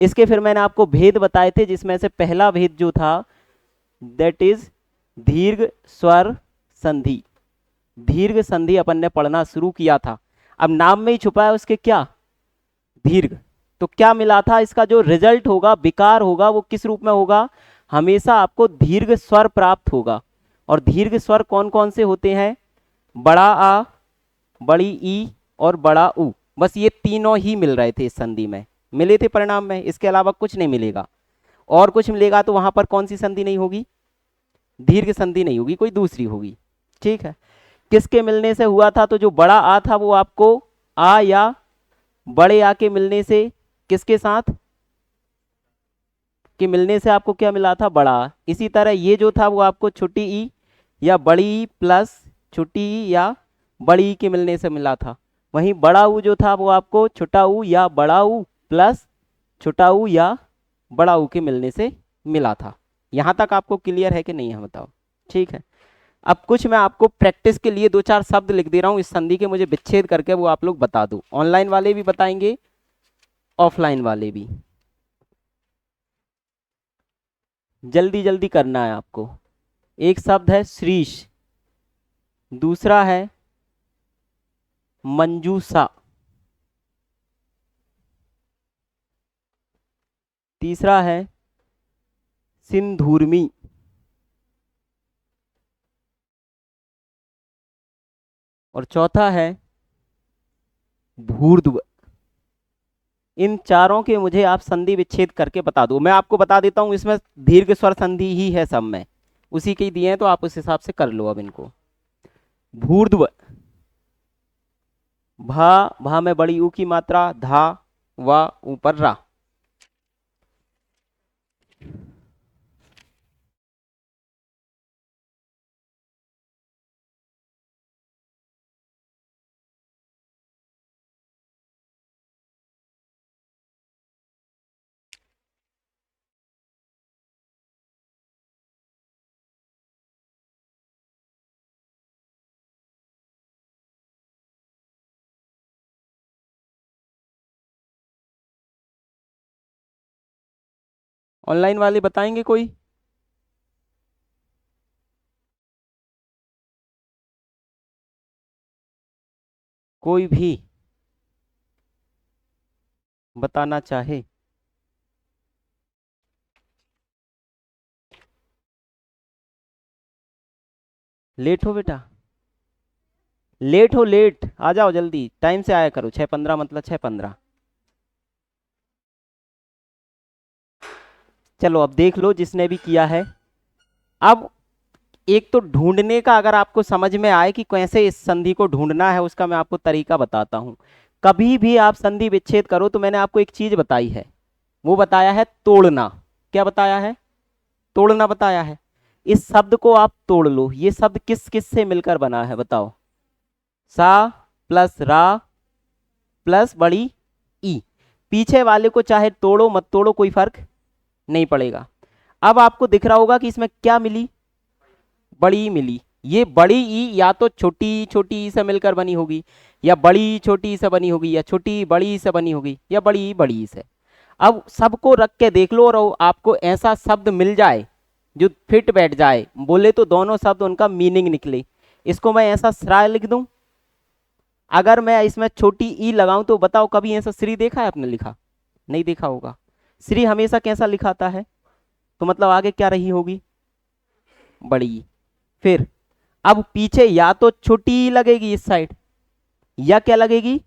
इसके फिर मैंने आपको भेद बताए थे, जिसमें से पहला भेद जो था दैट इज दीर्घ स्वर संधि। दीर्घ संधि अपन ने पढ़ना शुरू किया था। अब नाम में ही छुपा है उसके क्या, दीर्घ। तो क्या मिला था, इसका जो रिजल्ट होगा, विकार होगा, वो किस रूप में होगा, हमेशा आपको दीर्घ स्वर प्राप्त होगा। और दीर्घ स्वर कौन कौन से होते हैं, बड़ा आ, बड़ी ई और बड़ा उ। बस ये तीनों ही मिल रहे थे इस संधि में, मिले थे परिणाम में, इसके अलावा कुछ नहीं मिलेगा। और कुछ मिलेगा तो वहां पर कौन सी संधि नहीं होगी, दीर्घ संधि नहीं होगी, कोई दूसरी होगी। ठीक है, किसके मिलने से हुआ था, तो जो बड़ा आ था वो आपको आ या बड़े आ के मिलने से, किसके साथ के मिलने से आपको क्या मिला था, बड़ा आ। इसी तरह ये जो था वो आपको छोटी ई या बड़ी ई प्लस छोटी ई या बड़ी ई के मिलने से मिला था। वहीं बड़ा ऊ जो था वो आपको छोटा ऊ या बड़ा ऊ प्लस छोटा ऊ या बड़ा ऊ के मिलने से मिला था। यहां तक आपको क्लियर है कि नहीं है, बताओ। ठीक है, अब कुछ मैं आपको प्रैक्टिस के लिए दो चार शब्द लिख दे रहा हूं इस संधि के, मुझे विच्छेद करके वो आप लोग बता दो। ऑनलाइन वाले भी बताएंगे, ऑफलाइन वाले भी। जल्दी जल्दी करना है आपको। एक शब्द है श्रीश, दूसरा है मंजूषा, तीसरा है सिंधूर्मी, और चौथा है भूर्ध्व। इन चारों के मुझे आप संधि विच्छेद करके बता दो। मैं आपको बता देता हूं, इसमें दीर्घ स्वर संधि ही है सब में, उसी के ही दिए हैं, तो आप उस हिसाब से कर लो अब इनको। भूर्ध्व, भा, भा में बड़ी ऊ की मात्रा, धा, वा, ऊपर रा। ऑनलाइन वाले बताएंगे कोई, कोई भी बताना चाहे। लेट हो बेटा, लेट हो, लेट आ जाओ, जल्दी टाइम से आया करो, 6:15 मतलब 6:15। चलो अब देख लो जिसने भी किया है। अब एक तो ढूंढने का, अगर आपको समझ में आए कि कैसे इस संधि को ढूंढना है, उसका मैं आपको तरीका बताता हूं। कभी भी आप संधि विच्छेद करो तो मैंने आपको एक चीज बताई है, वो बताया है तोड़ना। क्या बताया है, तोड़ना बताया है। इस शब्द को आप तोड़ लो। ये शब्द किस किस से मिलकर बना है, बताओ। सा प्लस रा प्लस बड़ी ई। पीछे वाले को चाहे तोड़ो मत तोड़ो, कोई फर्क नहीं पड़ेगा। अब आपको दिख रहा होगा कि इसमें क्या मिली, बड़ी ई मिली। ये बड़ी ई या तो छोटी ई से मिलकर बनी होगी, या बड़ी छोटी ई से बनी होगी, या छोटी बड़ी ई से बनी होगी, या बड़ी बड़ी ई से। अब सबको रख के देख लो, और आपको ऐसा शब्द मिल जाए जो फिट बैठ जाए, बोले तो दोनों शब्द उनका मीनिंग निकले। इसको मैं ऐसा श्रा लिख दूं, अगर मैं इसमें छोटी ई लगाऊं तो बताओ, कभी ऐसा श्री देखा है आपने लिखा, नहीं देखा होगा। श्री हमेशा कैसा लिखाता है, तो मतलब आगे क्या रही होगी, बड़ी। फिर अब पीछे या तो छोटी ई लगेगी इस साइड, या क्या लगेगी,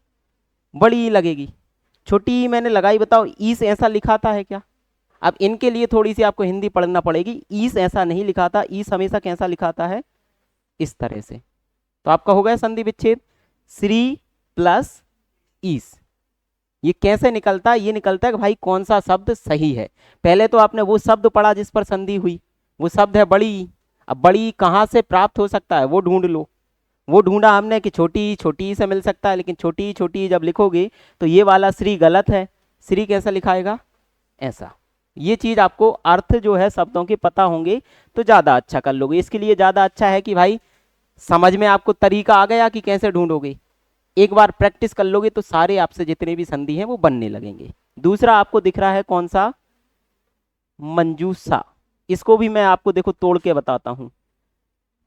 बड़ी ई लगेगी। छोटी ई मैंने लगाई, बताओ ई से ऐसा लिखाता है क्या। अब इनके लिए थोड़ी सी आपको हिंदी पढ़ना पड़ेगी। ईस ऐसा नहीं लिखाता, ईस हमेशा कैसा लिखाता है, इस तरह से। तो आपका हो गया संधि विच्छेद, श्री प्लस ईस। ये कैसे निकलता है, ये निकलता है कि भाई कौन सा शब्द सही है। पहले तो आपने वो शब्द पढ़ा जिस पर संधि हुई, वो शब्द है बड़ी। अब बड़ी कहाँ से प्राप्त हो सकता है वो ढूंढ लो। वो ढूंढा हमने कि छोटी से मिल सकता है, लेकिन छोटी जब लिखोगे तो ये वाला श्री गलत है। श्री कैसा लिखाएगा, ऐसा। ये चीज आपको अर्थ जो है शब्दों के पता होंगे तो ज्यादा अच्छा कर लोगे। इसके लिए ज्यादा अच्छा है कि भाई समझ में आपको तरीका आ गया कि कैसे ढूंढोगे। एक बार प्रैक्टिस कर लोगे तो सारे आपसे जितने भी संधि हैं वो बनने लगेंगे। दूसरा आपको दिख रहा है कौन सा, मंजूसा। इसको भी मैं आपको देखो तोड़ के बताता हूं।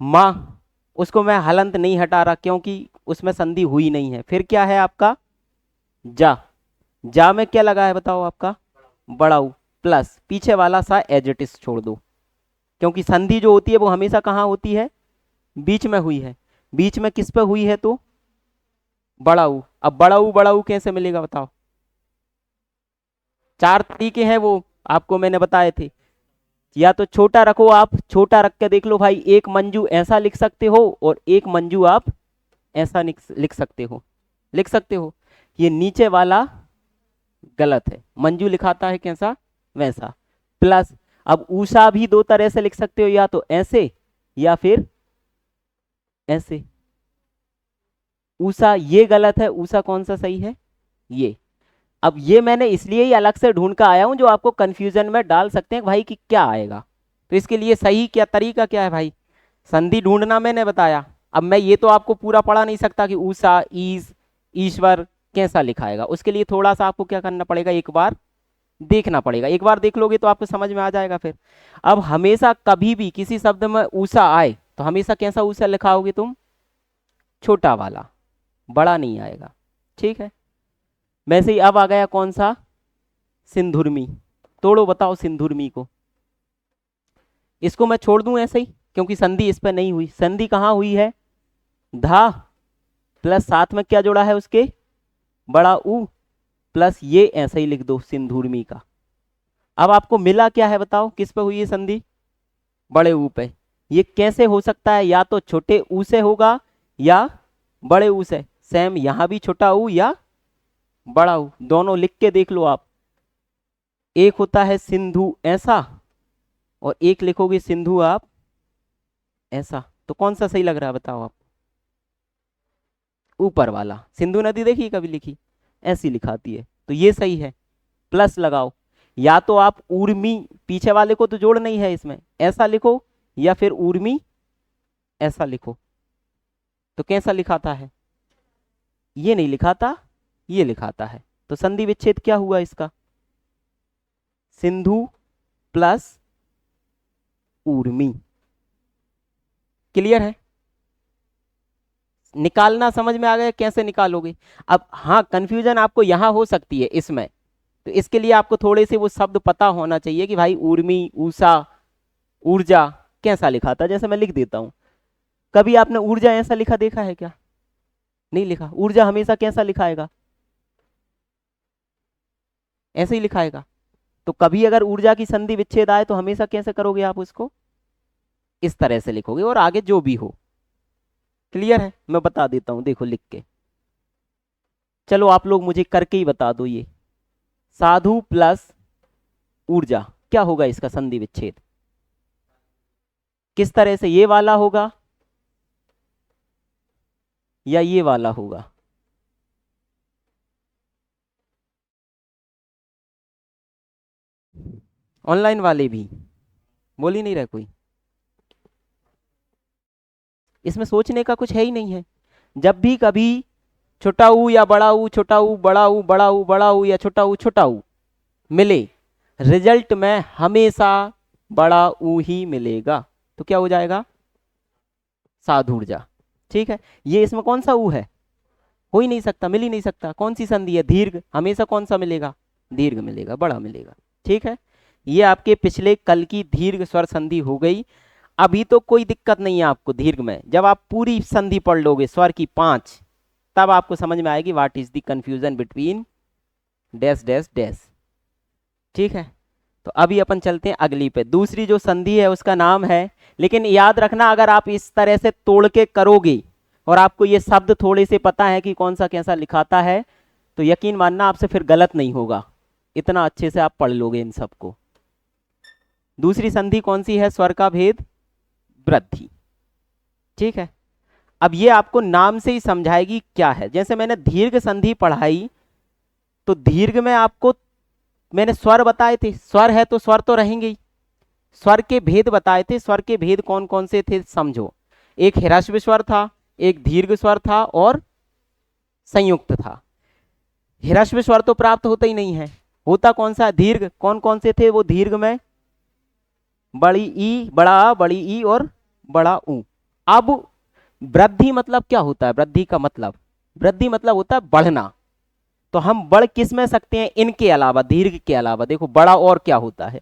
माँ, उसको मैं हलंत नहीं हटा रहा क्योंकि उसमें संधि हुई नहीं है। फिर क्या है आपका जा, जा में क्या लगा है बताओ आपका, बड़ा ऊ, प्लस पीछे वाला सा एज इट इज छोड़ दो, क्योंकि संधि जो होती है वो हमेशा कहाँ होती है, बीच में हुई है। बीच में किस पे हुई है, तो बड़ा ऊ। अब बड़ा ऊ कैसे मिलेगा बताओ, चार तरीके हैं वो आपको मैंने बताए थे। या तो छोटा रखो, आप छोटा रख के देख लो भाई, एक मंजू ऐसा लिख सकते हो और एक मंजू आप ऐसा लिख सकते हो, लिख सकते हो। ये नीचे वाला गलत है, मंजू लिखाता है कैसा, वैसा, प्लस। अब ऊषा भी दो तरह से लिख सकते हो, या तो ऐसे या फिर ऐसे। ऊषा ये गलत है, ऊषा कौन सा सही है, ये। अब ये मैंने इसलिए ही अलग से ढूंढ कर आया हूं, जो आपको कंफ्यूजन में डाल सकते हैं भाई कि क्या आएगा। तो इसके लिए सही क्या तरीका क्या है भाई, संधि ढूंढना मैंने बताया। अब मैं ये तो आपको पूरा पढ़ा नहीं सकता कि ऊषा, ईश, ईश्वर कैसा लिखाएगा। उसके लिए थोड़ा सा आपको क्या करना पड़ेगा, एक बार देखना पड़ेगा। एक बार देख लोगे तो आपको समझ में आ जाएगा फिर। अब हमेशा कभी भी किसी शब्द में ऊषा आए तो हमेशा कैसा ऊषा लिखाओगे तुम, छोटा वाला, बड़ा नहीं आएगा, ठीक है। वैसे ही अब आ गया कौन सा, सिंधुर्मी। तोड़ो बताओ सिंधुर्मी को। इसको मैं छोड़ दूं ऐसे ही, क्योंकि संधि इस पर नहीं हुई। संधि कहाँ हुई है, धा प्लस साथ में क्या जोड़ा है उसके, बड़ा ऊ, प्लस ये ऐसे ही लिख दो सिंधुर्मी का। अब आपको मिला क्या है बताओ, किस पे हुई है संधि, बड़े ऊ पे। ये कैसे हो सकता है, या तो छोटे ऊ से होगा या बड़े ऊ से। सेम यहां भी छोटा ऊ या बड़ा ऊ, दोनों लिख के देख लो आप। एक होता है सिंधु ऐसा और एक लिखोगे सिंधु आप ऐसा। तो कौन सा सही लग रहा है बताओ आप, ऊपर वाला। सिंधु नदी देखी कभी लिखी, ऐसी लिखाती है, तो ये सही है, प्लस लगाओ। या तो आप ऊर्मी, पीछे वाले को तो जोड़ नहीं है इसमें, ऐसा लिखो, या फिर ऊर्मी ऐसा लिखो। तो कैसा लिखाता है, ये नहीं लिखाता, ये लिखाता है। तो संधि विच्छेद क्या हुआ इसका, सिंधु प्लस ऊर्मी। क्लियर है, निकालना समझ में आ गया कैसे निकालोगे। अब हाँ, कंफ्यूजन आपको यहां हो सकती है इसमें, तो इसके लिए आपको थोड़े से वो शब्द पता होना चाहिए कि भाई ऊर्मी, ऊषा, ऊर्जा कैसा लिखा था। जैसे मैं लिख देता हूं, कभी आपने ऊर्जा ऐसा लिखा देखा है क्या, नहीं लिखा। ऊर्जा हमेशा कैसा लिखाएगा, ऐसे ही लिखाएगा। तो कभी अगर ऊर्जा की संधि विच्छेद आए तो हमेशा कैसे करोगे आप उसको, इस तरह से लिखोगे, और आगे जो भी हो। क्लियर है, मैं बता देता हूं देखो लिख के। चलो आप लोग मुझे करके ही बता दो, ये साधु प्लस ऊर्जा क्या होगा इसका संधि विच्छेद, किस तरह से, ये वाला होगा या ये वाला होगा। ऑनलाइन वाले भी बोल ही नहीं रहे कोई, इसमें सोचने का कुछ है ही नहीं है। जब भी कभी छोटा ऊ या बड़ा ऊ, छोटा ऊ बड़ा ऊ, बड़ा ऊ बड़ा ऊ, या छोटा ऊ मिले, रिजल्ट में हमेशा बड़ा ऊ ही मिलेगा। तो क्या हो जाएगा, साधु ऊर्जा। ठीक है, ये इसमें कौन सा ऊ है, हो ही नहीं सकता, मिल ही नहीं सकता। कौन सी संधि है, दीर्घ, हमेशा कौन सा मिलेगा, दीर्घ मिलेगा, बड़ा मिलेगा। ठीक है, ये आपके पिछले कल की दीर्घ स्वर संधि हो गई। अभी तो कोई दिक्कत नहीं है आपको दीर्घ में, जब आप पूरी संधि पढ़ लोगे स्वर की 5, तब आपको समझ में आएगी what is the confusion between dash dash dash. ठीक है, तो अभी अपन चलते हैं अगली पे। दूसरी जो संधि है उसका नाम है, लेकिन याद रखना अगर आप इस तरह से तोड़ के करोगे और आपको ये शब्द थोड़े से पता है कि कौन सा कैसा लिखाता है, तो यकीन मानना आपसे फिर गलत नहीं होगा, इतना अच्छे से आप पढ़ लोगे इन सबको। दूसरी संधि कौन सी है, स्वर का भेद वृद्धि। ठीक है, अब ये आपको नाम से ही समझाएगी क्या है। जैसे मैंने दीर्घ संधि पढ़ाई, तो दीर्घ में आपको मैंने स्वर बताए थे, स्वर है तो स्वर तो रहेंगे ही। स्वर के भेद बताए थे, स्वर के भेद कौन कौन से थे समझो। एक ह्रस्व स्वर था, एक दीर्घ स्वर था और संयुक्त था। ह्रस्व स्वर तो प्राप्त होता ही नहीं है, होता कौन सा दीर्घ, कौन कौन से थे वो दीर्घ में? बड़ी ई, बड़ा आ, बड़ी ई और बड़ा ऊ। अब वृद्धि मतलब क्या होता है? वृद्धि का मतलब, वृद्धि मतलब होता है बढ़ना। तो हम बढ़ किस में सकते हैं? इनके अलावा, दीर्घ के अलावा। देखो बड़ा और क्या होता है?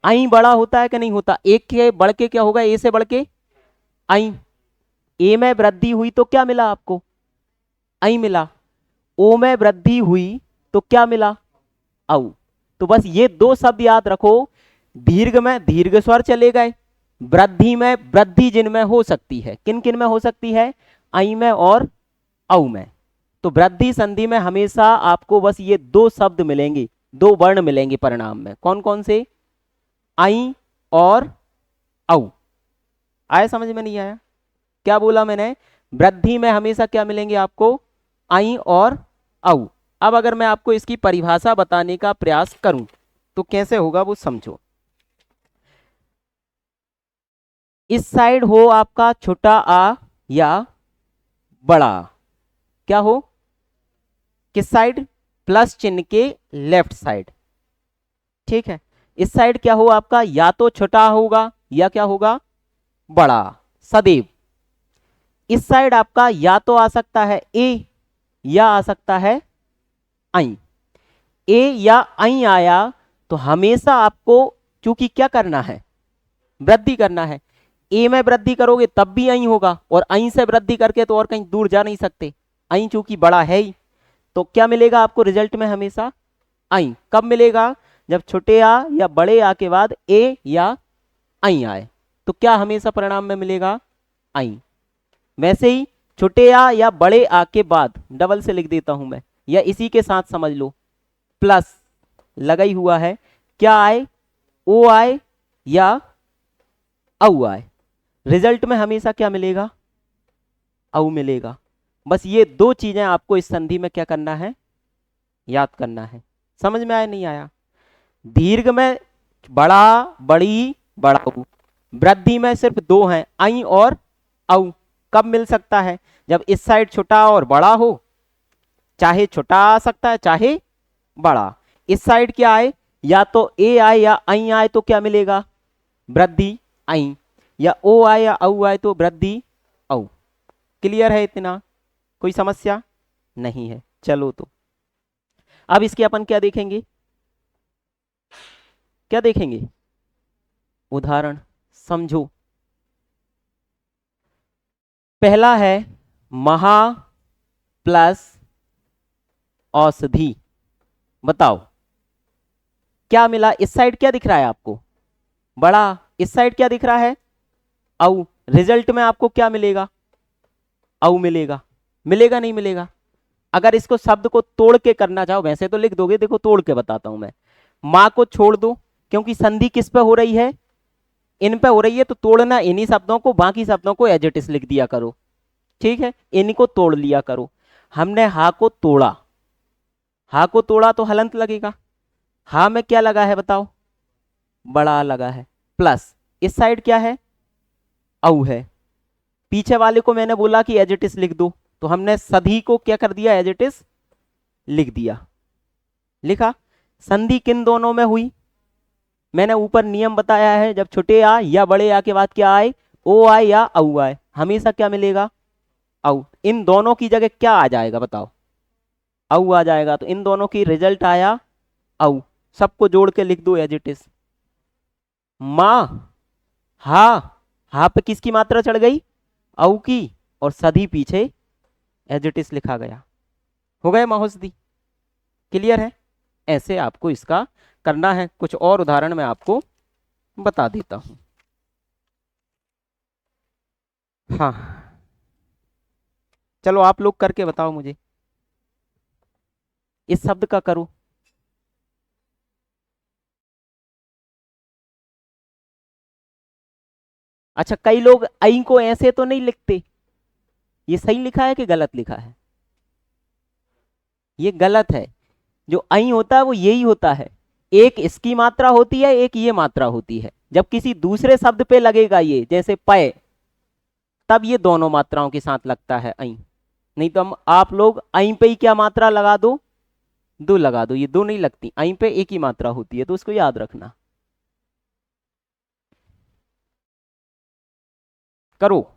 आई बड़ा होता है कि नहीं होता? एक के बढ़ के क्या होगा? ए से बढ़ के आई। ए में वृद्धि हुई तो क्या मिला आपको? आई मिला। ओ में वृद्धि हुई तो क्या मिला? औ। तो बस ये दो शब्द याद रखो। दीर्घ में दीर्घ स्वर चले गए, वृद्धि में वृद्धि जिनमें हो सकती है, किन किन में हो सकती है? आई में और औ में। तो वृद्धि संधि में हमेशा आपको बस ये दो शब्द मिलेंगे, दो वर्ण मिलेंगे परिणाम में। कौन कौन से? आई और औ। आया समझ में? नहीं आया? क्या बोला मैंने? वृद्धि में हमेशा क्या मिलेंगे आपको? आई और औ। अब अगर मैं आपको इसकी परिभाषा बताने का प्रयास करूं तो कैसे होगा वो समझो। इस साइड हो आपका छोटा आ या बड़ा आ? क्या हो? किस साइड? प्लस चिन्ह के लेफ्ट साइड। ठीक है। इस साइड क्या हो आपका? या तो छोटा होगा या क्या होगा? बड़ा, सदैव। इस साइड आपका या तो आ सकता है ए या आ सकता है आई। ए या आई आया तो हमेशा आपको, चूंकि क्या करना है? वृद्धि करना है। ए में वृद्धि करोगे तब भी आई होगा, और आई से वृद्धि करके तो और कहीं दूर जा नहीं सकते। आई चूंकि बड़ा है ही, तो क्या मिलेगा आपको रिजल्ट में? हमेशा आई। कब मिलेगा? जब छोटे आ या बड़े आ के बाद ए या आई आए, तो क्या हमेशा परिणाम में मिलेगा? आई। वैसे ही छोटे आ या बड़े आ के बाद, डबल से लिख देता हूं मैं, या इसी के साथ समझ लो, प्लस लगा ही हुआ है, क्या आए? ओ आए या औ आए। रिजल्ट में हमेशा क्या मिलेगा? औ मिलेगा। बस ये दो चीजें आपको इस संधि में क्या करना है? याद करना है। समझ में आया? नहीं आया? दीर्घ में बड़ा, बड़ी, बड़ा ऊ। वृद्धि में सिर्फ दो हैं, आई और औ। कब मिल सकता है? जब इस साइड छोटा और बड़ा हो, चाहे छोटा आ सकता है चाहे बड़ा। इस साइड क्या आए? या तो ए आए या आई आए तो क्या मिलेगा? वृद्धि आई। या ओ आए या औ आए तो वृद्धि औ। क्लियर है इतना? कोई समस्या नहीं है? चलो तो अब इसके अपन क्या देखेंगे? क्या देखेंगे? उदाहरण समझो। पहला है महा प्लस औषधि। बताओ क्या मिला? इस साइड क्या दिख रहा है आपको? बड़ा। इस साइड क्या दिख रहा है? औ। रिजल्ट में आपको क्या मिलेगा? औ मिलेगा। मिलेगा नहीं मिलेगा? अगर इसको शब्द को तोड़ के करना चाहो, वैसे तो लिख दोगे, देखो तोड़ के बताता हूं मैं। मां को छोड़ दो, क्योंकि संधि किस पे हो रही है? इन पे हो रही है, तो तोड़ना इन्हीं शब्दों को, बाकी शब्दों को एज इट इज लिख दिया करो। ठीक है, इनको तोड़ लिया करो। हमने हा को तोड़ा, हा को तोड़ा तो हलंत लगेगा। हा में क्या लगा है बताओ? बड़ा लगा है। प्लस इस साइड क्या है? औ है। पीछे वाले को मैंने बोला कि एज इट इज लिख दो, तो हमने सधी को क्या कर दिया? एज इट इज लिख दिया। लिखा। संधि किन दोनों में हुई? मैंने ऊपर नियम बताया है, जब छोटे आ या बड़े आ के बाद क्या आए? ओ आए या औ आए, हमेशा क्या मिलेगा? औ। इन दोनों की जगह क्या आ जाएगा बताओ? औ आ जाएगा। तो इन दोनों की रिजल्ट आया औ। सबको जोड़ के लिख दो एज इट इज। मां, हा, हा पे किसकी मात्रा चढ़ गई? औ की, और सधी पीछे एज इट इज लिखा गया। हो गए माहौसदी? क्लियर है? ऐसे आपको इसका करना है। कुछ और उदाहरण मैं आपको बता देता हूं। हाँ, चलो आप लोग करके बताओ मुझे। इस शब्द का करो। अच्छा, कई लोग आई को ऐसे तो नहीं लिखते। ये सही लिखा है कि गलत लिखा है? ये गलत है। जो आई होता है वो यही होता है। एक इसकी मात्रा होती है, एक ये मात्रा होती है। जब किसी दूसरे शब्द पे लगेगा ये, जैसे पय, तब ये दोनों मात्राओं के साथ लगता है आई। नहीं तो हम आप लोग आई पे ही क्या मात्रा लगा दो? दो लगा दो, ये दो नहीं लगती, आई पे एक ही मात्रा होती है, तो उसको याद रखना। करो,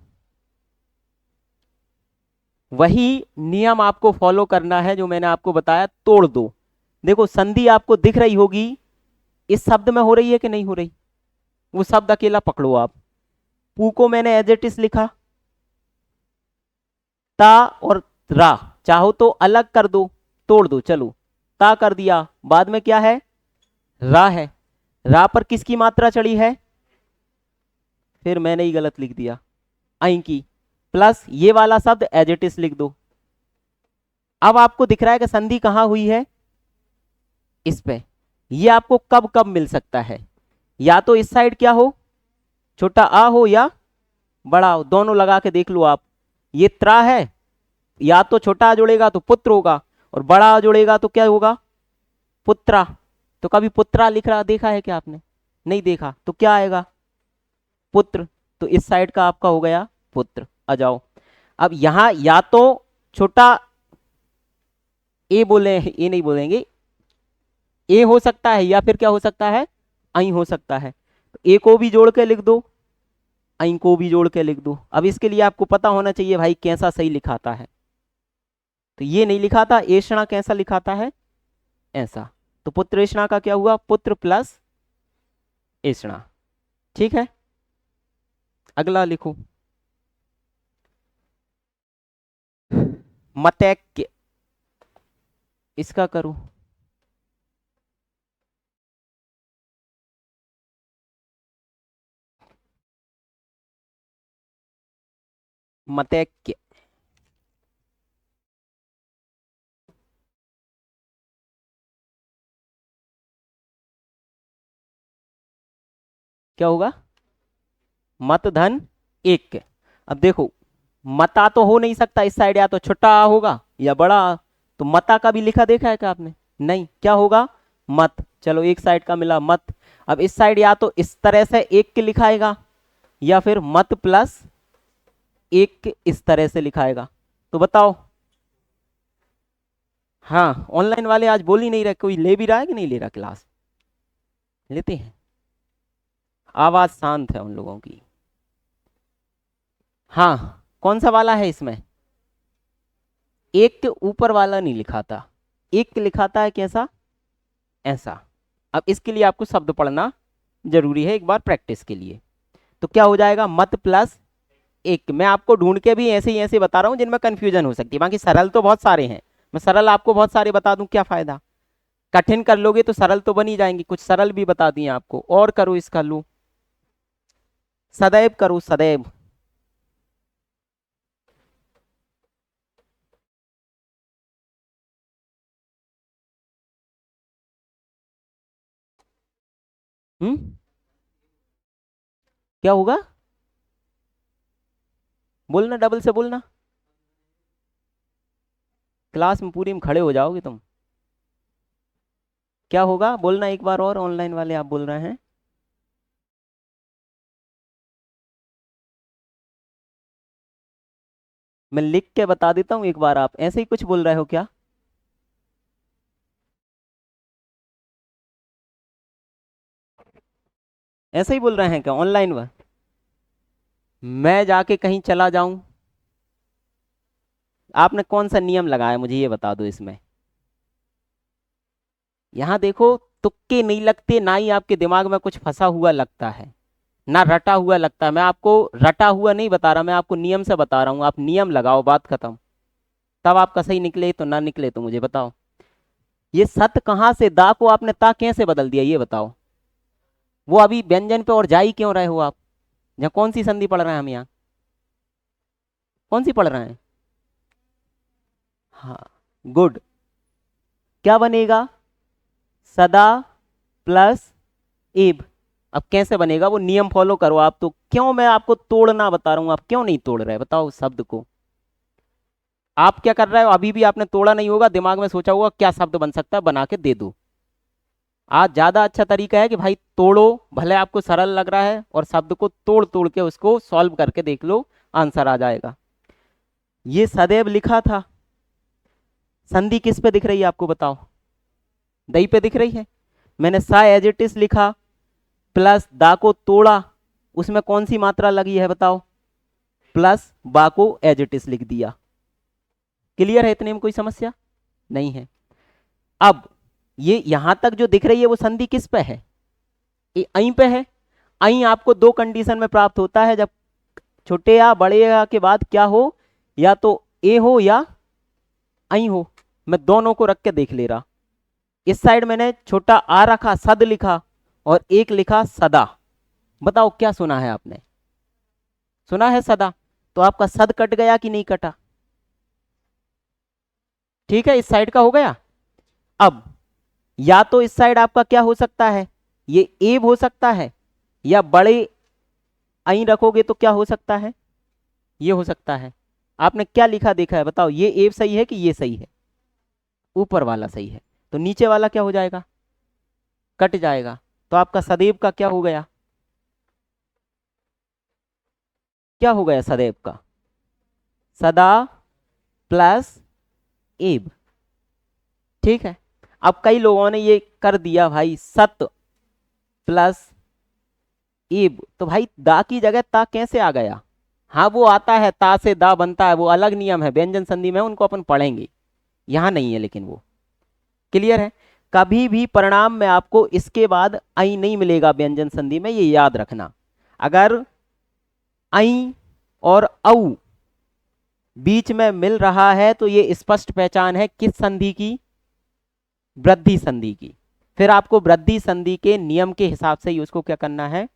वही नियम आपको फॉलो करना है जो मैंने आपको बताया, तोड़ दो। देखो संधि आपको दिख रही होगी, इस शब्द में हो रही है कि नहीं हो रही, वो शब्द अकेला पकड़ो आप। पू को मैंने एज इट इज लिखा, ता और रा चाहो तो अलग कर दो, तोड़ दो, चलो ता कर दिया, बाद में क्या है, रा है, रा पर किसकी मात्रा चढ़ी है, फिर मैंने ही गलत लिख दिया, आई की, प्लस ये वाला शब्द एज इट इज लिख दो। अब आपको दिख रहा है कि संधि कहां हुई है, इस पे। ये आपको कब कब मिल सकता है, या तो इस साइड क्या हो, छोटा आ हो या बड़ा हो, दोनों लगा के देख लो आप। ये त्रा है, या तो छोटा आ जुड़ेगा तो पुत्र होगा, और बड़ा आ जुड़ेगा तो क्या होगा, पुत्रा। तो कभी पुत्रा लिख रहा देखा है क्या आपने, नहीं देखा, तो क्या आएगा, पुत्र। तो इस साइड का आपका हो गया पुत्र। आ जाओ, अब यहां या तो छोटा ए बोले, ए नहीं बोलेंगे, ए हो सकता है या फिर क्या हो सकता है, आई हो सकता है। तो ए को भी जोड़ के लिख दो, आई को भी जोड़ के लिख दो। अब इसके लिए आपको पता होना चाहिए भाई कैसा सही लिखाता है, तो ये नहीं लिखा था एषणा, कैसा लिखाता है, ऐसा। तो पुत्र एषणा का क्या हुआ, पुत्र प्लस एषणा। ठीक है, अगला लिखो, मतैक्य, इसका करो। मतैक्य, क्या होगा, मत धन एक। अब देखो मता तो हो नहीं सकता इस साइड, या तो छोटा आ होगा या बड़ा आ। तो मता का भी लिखा देखा है क्या आपने, नहीं, क्या होगा, मत। चलो एक साइड का मिला मत। अब इस साइड या तो इस तरह से एक के लिखाएगा, या फिर मत प्लस एक के इस तरह से लिखाएगा। तो बताओ, हाँ ऑनलाइन वाले आज बोल ही नहीं रहे, कोई ले भी रहा है कि नहीं ले रहा क्लास, लेते हैं, आवाज शांत है उन लोगों की। हाँ कौन सा वाला है इसमें, एक के ऊपर वाला नहीं लिखाता, एक के लिखाता है कैसा, ऐसा। अब इसके लिए आपको शब्द पढ़ना जरूरी है एक बार प्रैक्टिस के लिए। तो क्या हो जाएगा, मत प्लस एक। मैं आपको ढूंढ के भी ऐसे ही ऐसे बता रहा हूं जिनमें कंफ्यूजन हो सकती है, बाकी सरल तो बहुत सारे हैं, मैं सरल आपको बहुत सारे बता दूं, क्या फायदा, कठिन कर लोगे तो सरल तो बन ही जाएंगे, कुछ सरल भी बता दिए आपको। और करो इसका, लो सदैव करो, सदैव। क्या होगा, बोलना, डबल से बोलना, क्लास में पूरी में खड़े हो जाओगे तुम। क्या होगा बोलना एक बार और, ऑनलाइन वाले आप बोल रहे हैं, मैं लिख के बता देता हूँ एक बार, आप ऐसे ही कुछ बोल रहे हो क्या, ऐसे ही बोल रहे हैं क्या ऑनलाइन में, मैं जाके कहीं चला जाऊं, आपने कौन सा नियम लगाया मुझे ये बता दो इसमें। यहां देखो, तुक्के नहीं लगते, ना ही आपके दिमाग में कुछ फंसा हुआ लगता है, ना रटा हुआ लगता है। मैं आपको रटा हुआ नहीं बता रहा, मैं आपको नियम से बता रहा हूँ, आप नियम लगाओ, बात खत्म। तब आपका सही निकले तो ना निकले तो मुझे बताओ। ये सत कहाँ से, दा को आपने ता कैसे बदल दिया ये बताओ, वो अभी व्यंजन पे और जा ही क्यों रहे हो आप, यहाँ कौन सी संधि पढ़ रहे हैं हम, यहाँ कौन सी पढ़ रहे हैं, हाँ गुड। क्या बनेगा, सदा प्लस एब। अब कैसे बनेगा, वो नियम फॉलो करो आप, तो क्यों मैं आपको तोड़ना बता रहा हूं, आप क्यों नहीं तोड़ रहे बताओ उस शब्द को। आप क्या कर रहे हो, अभी भी आपने तोड़ा नहीं होगा, दिमाग में सोचा होगा क्या शब्द बन सकता है, बना के दे दो। आज ज्यादा अच्छा तरीका है कि भाई तोड़ो, भले आपको सरल लग रहा है, और शब्द को तोड़ तोड़ के उसको सॉल्व करके देख लो, आंसर आ जाएगा। ये सदैव लिखा था, संधि किस पे दिख रही है आपको बताओ, दही पे दिख रही है। मैंने सा एज इट इज लिखा प्लस दा को तोड़ा, उसमें कौन सी मात्रा लगी है बताओ, प्लस बा को एज इट इज लिख दिया। क्लियर है, इतने में कोई समस्या नहीं है। अब ये यहां तक जो दिख रही है वो संधि किस पे है, ये अई पे है। अई आपको दो कंडीशन में प्राप्त होता है, जब छोटे या बड़े या के बाद क्या हो, या तो ए हो या अई हो। मैं दोनों को रख के देख ले रहा। इस साइड मैंने छोटा आ रखा, सद लिखा, और एक लिखा सदा। बताओ क्या सुना है आपने, सुना है सदा, तो आपका सद कट गया कि नहीं कटा, ठीक है, इस साइड का हो गया। अब या तो इस साइड आपका क्या हो सकता है, ये एब हो सकता है, या बड़े आई रखोगे तो क्या हो सकता है, ये हो सकता है। आपने क्या लिखा देखा है बताओ, ये एब सही है कि ये सही है, ऊपर वाला सही है, तो नीचे वाला क्या हो जाएगा, कट जाएगा। तो आपका सदैव का क्या हो गया, क्या हो गया सदैव का, सदा प्लस एब, ठीक है। अब कई लोगों ने ये कर दिया भाई सत प्लस एब, तो भाई दा की जगह ता कैसे आ गया, हाँ वो आता है, ता से दा बनता है, वो अलग नियम है व्यंजन संधि में, उनको अपन पढ़ेंगे, यहां नहीं है लेकिन वो। क्लियर है, कभी भी परिणाम में आपको इसके बाद आई नहीं मिलेगा व्यंजन संधि में, ये याद रखना। अगर आई और औ बीच में मिल रहा है तो ये स्पष्ट पहचान है किस संधि की, वृद्धि संधि की। फिर आपको वृद्धि संधि के नियम के हिसाब से ही उसको क्या करना है,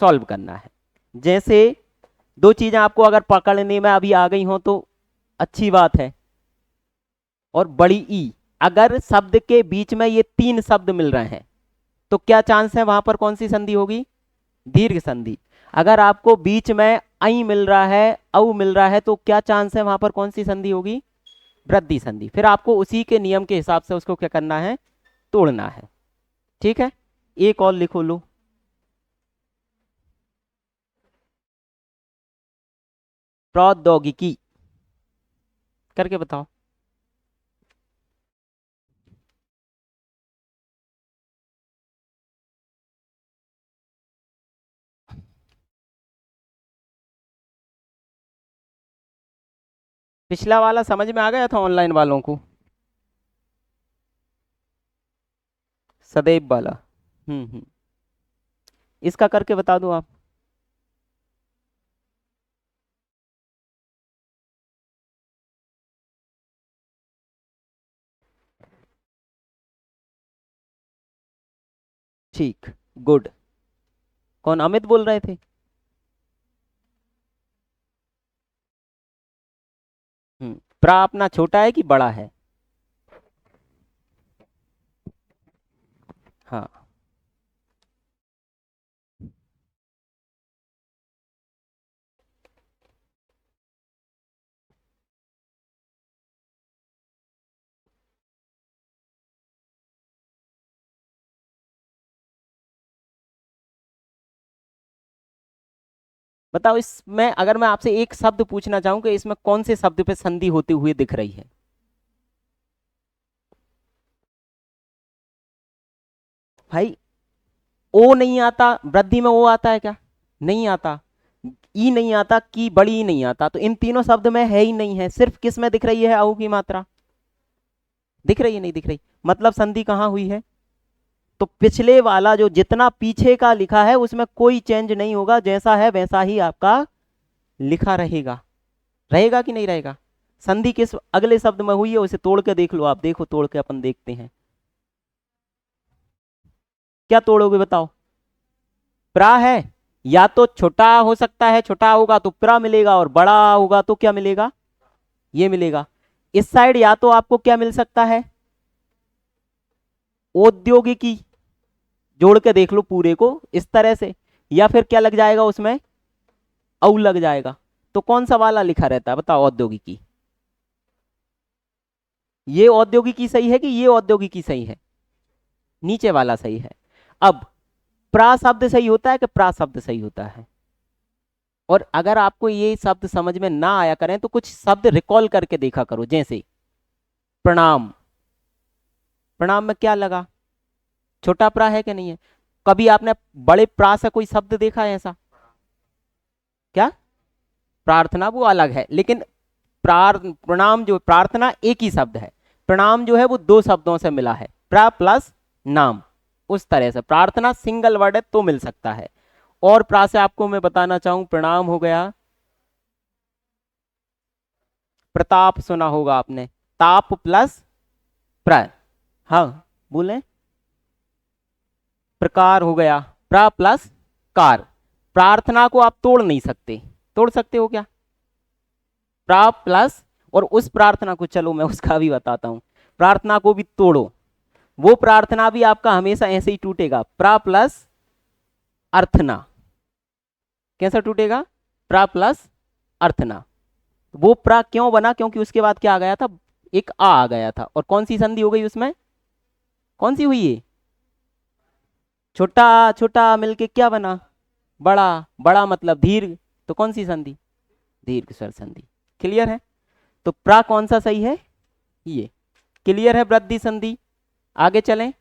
सॉल्व करना है। जैसे दो चीजें आपको अगर पकड़ने में अभी आ गई हो तो अच्छी बात है, और बड़ी ई, अगर शब्द के बीच में ये तीन शब्द मिल रहे हैं तो क्या चांस है वहां पर कौन सी संधि होगी, दीर्घ संधि। अगर आपको बीच में आई मिल रहा है, औ मिल रहा है, तो क्या चांस है वहां पर कौन सी संधि होगी, वृद्धि संधि। फिर आपको उसी के नियम के हिसाब से उसको क्या करना है, तोड़ना है, ठीक है। एक और लिखो लो, प्रौद्योगिकी करके बताओ। पिछला वाला समझ में आ गया था ऑनलाइन वालों को, सदैव वाला। हम्म, इसका करके बता दो आप। ठीक, गुड। कौन, अमित बोल रहे थे। प्रा अपना छोटा है कि बड़ा है, हाँ। बताओ इसमें अगर मैं आपसे एक शब्द पूछना चाहूं कि इसमें कौन से शब्द पे संधि होते हुए दिख रही है, भाई ओ नहीं आता, वृद्धि में ओ आता है क्या, नहीं आता। ई नहीं आता, की बड़ी ई नहीं आता, तो इन तीनों शब्द में है ही नहीं है, सिर्फ किस में दिख रही है, औ की मात्रा दिख रही है, नहीं दिख रही, मतलब संधि कहां हुई है। तो पिछले वाला जो जितना पीछे का लिखा है उसमें कोई चेंज नहीं होगा, जैसा है वैसा ही आपका लिखा रहेगा, रहेगा कि नहीं रहेगा। संधि किस अगले शब्द में हुई है उसे तोड़ के देख लो आप, देखो तोड़ के अपन देखते हैं, क्या तोड़ोगे बताओ। प्रा है, या तो छोटा हो सकता है, छोटा होगा तो प्रा मिलेगा, और बड़ा होगा तो क्या मिलेगा, ये मिलेगा। इस साइड या तो आपको क्या मिल सकता है, औद्योगिकी, जोड़ के देख लो पूरे को इस तरह से, या फिर क्या लग जाएगा उसमें, औ लग जाएगा। तो कौन सा वाला लिखा रहता है बताओ, औद्योगिकी, ये औद्योगिकी सही है कि ये औद्योगिकी सही है, नीचे वाला सही है। अब प्रा शब्द सही होता है कि प्रा शब्द सही होता है। और अगर आपको ये शब्द समझ में ना आया करें तो कुछ शब्द रिकॉल करके देखा करो, जैसे प्रणाम, प्रणाम में क्या लगा, छोटा प्रा है कि नहीं है? कभी आपने बड़े प्रा से कोई शब्द देखा है ऐसा? क्या? प्रार्थना वो अलग है, लेकिन प्रणाम जो प्रार्थना एक ही शब्द है, प्रणाम जो है वो दो शब्दों से मिला है, प्रा प्लस नाम। उस तरह से प्रार्थना सिंगल वर्ड है तो मिल सकता है। और प्रा से आपको मैं बताना चाहूं, प्रणाम हो गया, प्रताप सुना होगा आपने, ताप प्लस प्र, हाँ बोले, प्रकार हो गया, प्रा प्लस कार। प्रार्थना को आप तोड़ नहीं सकते, तोड़ सकते हो क्या? प्रा प्लस, और उस प्रार्थना को, चलो मैं उसका भी बताता हूं, प्रार्थना को भी तोड़ो, वो प्रार्थना भी आपका हमेशा ऐसे ही टूटेगा, प्रा प्लस अर्थना। कैसा टूटेगा? प्रा प्लस अर्थना। वो प्रा क्यों बना? क्योंकि उसके बाद क्या आ गया था, एक आ गया था, और कौन सी संधि हो गई उसमें, कौन सी हुई है? छोटा छोटा मिलके क्या बना, बड़ा, बड़ा मतलब दीर्घ, तो कौन सी संधि, दीर्घ स्वर संधि। क्लियर है? तो प्रा कौन सा सही है, ये। क्लियर है वृद्धि संधि? आगे चलें,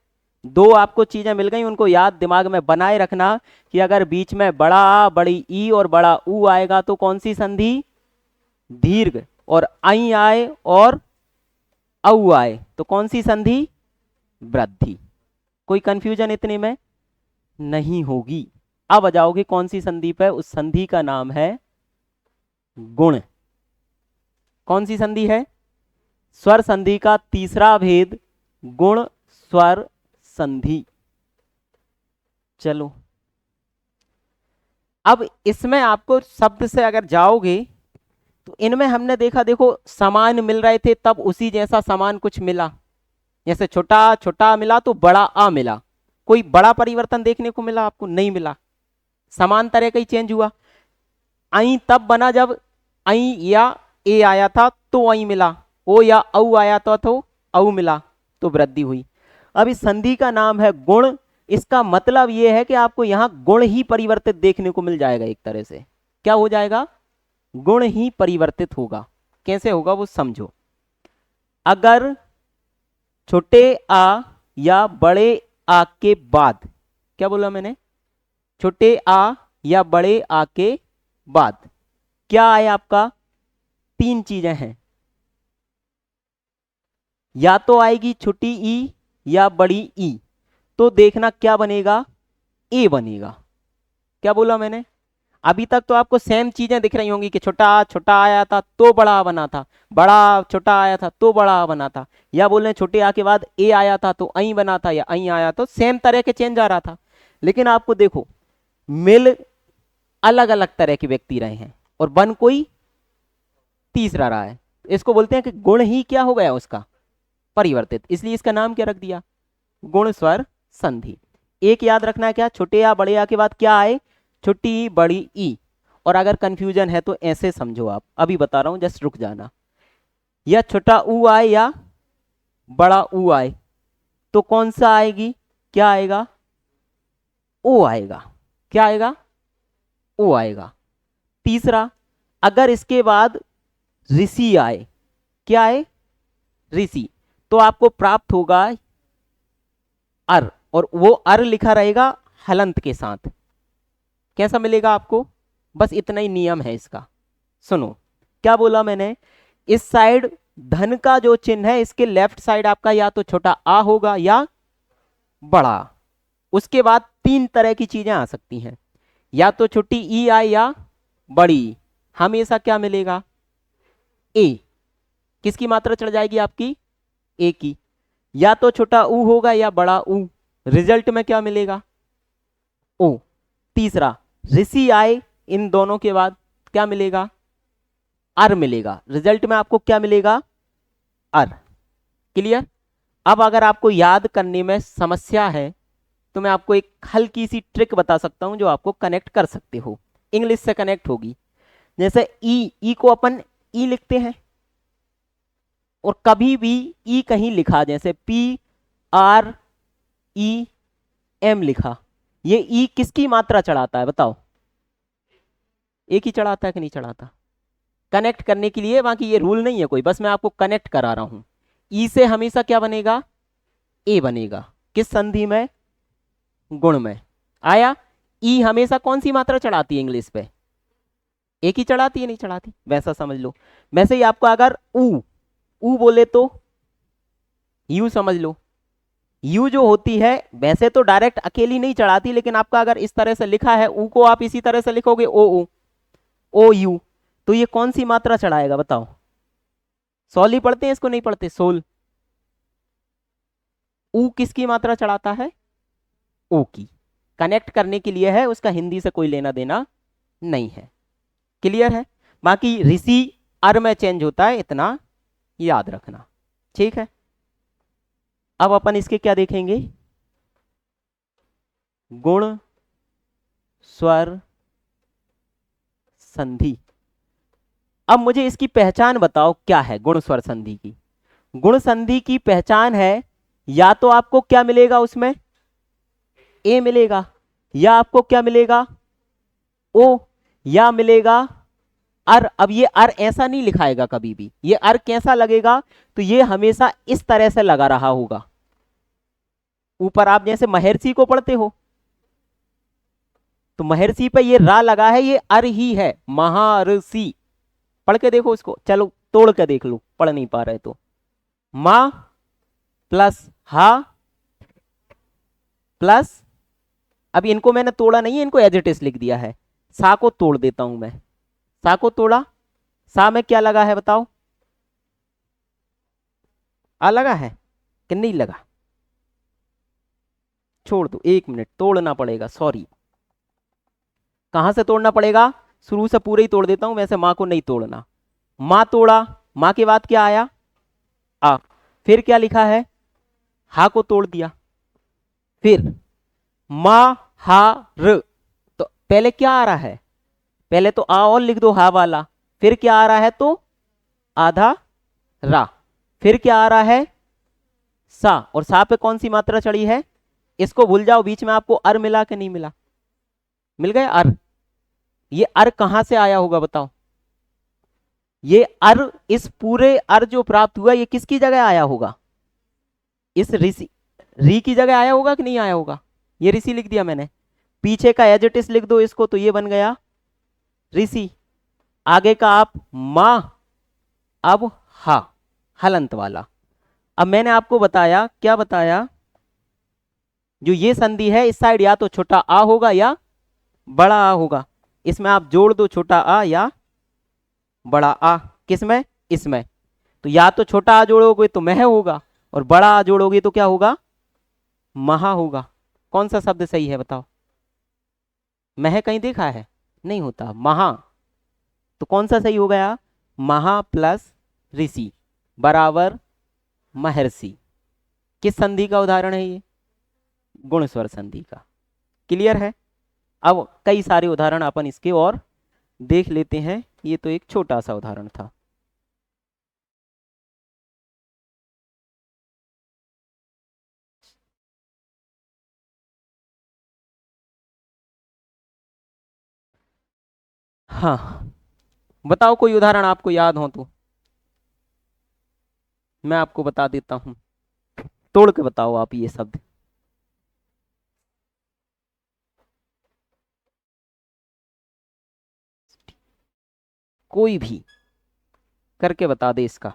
दो आपको चीजें मिल गई, उनको याद दिमाग में बनाए रखना कि अगर बीच में बड़ा आ, बड़ी ई और बड़ा ऊ आएगा तो कौन सी संधि, दीर्घ, और आई आए और औ आए तो कौन सी संधि, वृद्धि। कोई कंफ्यूजन इतने में नहीं होगी। अब आ जाओगे कौन सी संधि पे, उस संधि का नाम है गुण। कौन सी संधि है? स्वर संधि का तीसरा भेद, गुण स्वर संधि। चलो अब इसमें आपको शब्द से अगर जाओगे तो इनमें हमने देखा, देखो समान मिल रहे थे तब उसी जैसा समान कुछ मिला, जैसे छोटा छोटा मिला तो बड़ा आ मिला। कोई बड़ा परिवर्तन देखने को मिला आपको? नहीं मिला, समान तरह का ही चेंज हुआ। आई तब बना जब आई या ए आया था तो आई मिला, ओ या औ आया था तो औ मिला, तो वृद्धि हुई। अब इस संधि का नाम है गुण। इसका मतलब यह है कि आपको यहां गुण ही परिवर्तित देखने को मिल जाएगा, एक तरह से क्या हो जाएगा, गुण ही परिवर्तित होगा। कैसे होगा वो समझो। अगर छोटे आ या बड़े आ के बाद, क्या बोला मैंने, छोटे आ या बड़े आ के बाद क्या आए आपका, तीन चीजें हैं, या तो आएगी छोटी ई या बड़ी ई, तो देखना क्या बनेगा, ए बनेगा। क्या बोला मैंने? अभी तक तो आपको सेम चीजें दिख रही होंगी कि छोटा छोटा आया था तो बड़ा बना था, बड़ा छोटा आया था तो बड़ा बना था, या बोल रहे छोटे आ के बाद ए आया था तो आई बना था, या आई आया तो सेम तरह के चेंज आ रहा था। लेकिन आपको देखो मिल अलग अलग तरह के व्यक्ति रहे हैं और बन कोई तीसरा रहा है। इसको बोलते हैं कि गुण ही क्या हो गया उसका, परिवर्तित, इसलिए इसका नाम क्या रख दिया, गुण स्वर संधि। एक याद रखना है क्या, छोटे या बड़े आ के बाद क्या आए, छोटी बड़ी ई। और अगर कंफ्यूजन है तो ऐसे समझो, आप अभी बता रहा हूं, जस्ट रुक जाना, या छोटा ऊ आए या बड़ा ऊ आए तो कौन सा आएगी, क्या आएगा, ओ आएगा। क्या आएगा, ओ आएगा। तीसरा, अगर इसके बाद ऋषि आए, क्या आए, ऋषि, तो आपको प्राप्त होगा अर, और वो अर लिखा रहेगा हलंत के साथ। कैसा मिलेगा आपको, बस इतना ही नियम है इसका। सुनो क्या बोला मैंने, इस साइड धन का जो चिन्ह है इसके लेफ्ट साइड आपका या तो छोटा आ होगा या बड़ा। उसके बाद तीन तरह की चीजें आ सकती हैं, या तो छोटी ई आए या बड़ी। हमेशा क्या मिलेगा, ए। किसकी मात्रा चढ़ जाएगी आपकी, ए की। या तो छोटा ऊ होगा या बड़ा ऊ, रिजल्ट में क्या मिलेगा, ओ। तीसरा, ऋषि आए इन दोनों के बाद क्या मिलेगा, अर मिलेगा, रिजल्ट में आपको क्या मिलेगा, अर। क्लियर? अब अगर आपको याद करने में समस्या है तो मैं आपको एक हल्की सी ट्रिक बता सकता हूं जो आपको कनेक्ट कर सकते हो, इंग्लिश से कनेक्ट होगी। जैसे ई को अपन ई लिखते हैं, और कभी भी ई कहीं लिखा, जैसे पी आर ई एम लिखा, ये ई किसकी मात्रा चढ़ाता है बताओ, एक ही चढ़ाता है कि नहीं चढ़ाता, कनेक्ट करने के लिए। बाकी ये रूल नहीं है कोई, बस मैं आपको कनेक्ट करा रहा हूं। ई से हमेशा क्या बनेगा, ए बनेगा। किस संधि में? गुण में। आया? ई हमेशा कौन सी मात्रा चढ़ाती है इंग्लिश पे? एक ही चढ़ाती है, नहीं चढ़ाती, वैसा समझ लो। वैसे ही आपको अगर ऊ बोले तो यू समझ लो। यू जो होती है वैसे तो डायरेक्ट अकेली नहीं चढ़ाती, लेकिन आपका अगर इस तरह से लिखा है ऊ को आप इसी तरह से लिखोगे ओ यू, तो ये कौन सी मात्रा चढ़ाएगा बताओ? सोल ही पढ़ते हैं इसको, नहीं पढ़ते? सोल। ऊ किसकी मात्रा चढ़ाता है? ओ की। कनेक्ट करने के लिए है, उसका हिंदी से कोई लेना देना नहीं है। क्लियर है? बाकी ऋषि अर में चेंज होता है, इतना याद रखना। ठीक है, अब अपन इसके क्या देखेंगे? गुण स्वर संधि। अब मुझे इसकी पहचान बताओ, क्या है गुण स्वर संधि की? गुण संधि की पहचान है, या तो आपको क्या मिलेगा उसमें? ए मिलेगा, या आपको क्या मिलेगा? ओ, या मिलेगा अर। अब ये अर ऐसा नहीं लिखाएगा कभी भी, ये अर कैसा लगेगा? तो ये हमेशा इस तरह से लगा रहा होगा ऊपर। आप जैसे महर्षि को पढ़ते हो तो महर्षि पे ये रा लगा है, ये अर ही है, महर्षि। पढ़ के देखो उसको, चलो तोड़ के देख लो, पढ़ नहीं पा रहे तो। मा प्लस हा प्लस, अब इनको मैंने तोड़ा नहीं है, इनको एज इट इज लिख दिया है। सा को तोड़ देता हूं मैं, सा को तोड़ा, सा में क्या लगा है बताओ? आ लगा है कि नहीं लगा? छोड़ दो, एक मिनट, तोड़ना पड़ेगा, सॉरी। कहां से तोड़ना पड़ेगा? शुरू से पूरे ही तोड़ देता हूं, वैसे माँ को नहीं तोड़ना। माँ तोड़ा, माँ के बाद क्या आया? आ। फिर क्या लिखा है? हा को तोड़ दिया। फिर मा हा र, तो पहले क्या आ रहा है? पहले तो आ और लिख दो हा वाला। फिर क्या आ रहा है? तो आधा रा। फिर क्या आ रहा है? सा। और सा पे कौन सी मात्रा चढ़ी है? इसको भूल जाओ, बीच में आपको अर मिला कि नहीं मिला? मिल गया अर। ये अर कहां से आया होगा बताओ? ये अर, इस पूरे अर जो प्राप्त हुआ, ये किसकी जगह आया होगा? इस ऋषि, री की जगह आया होगा कि नहीं आया होगा? ये ऋषि लिख दिया मैंने, पीछे का एज इट इज लिख दो इसको, तो ये बन गया ऋषि। आगे का आप मां, अब हा, हलंत वाला। अब मैंने आपको बताया, क्या बताया? जो ये संधि है इस साइड या तो छोटा आ होगा या बड़ा आ होगा। इसमें आप जोड़ दो छोटा आ या बड़ा आ। किसमें? इसमें। तो या तो छोटा आ जोड़ोगे तो मह होगा, और बड़ा आ जोड़ोगे तो क्या होगा? महा होगा। कौन सा शब्द सही है बताओ? मह कहीं देखा है? नहीं होता, महा। तो कौन सा सही हो गया? महा प्लस ऋषि बराबर महर्षि। किस संधि का उदाहरण है ये? गुण स्वर संधि का। क्लियर है? अब कई सारे उदाहरण अपन इसके और देख लेते हैं, ये तो एक छोटा सा उदाहरण था। हाँ, बताओ कोई उदाहरण आपको याद हो तो मैं आपको बता देता हूं। तोड़ के बताओ आप ये शब्द। कोई भी करके बता दे इसका।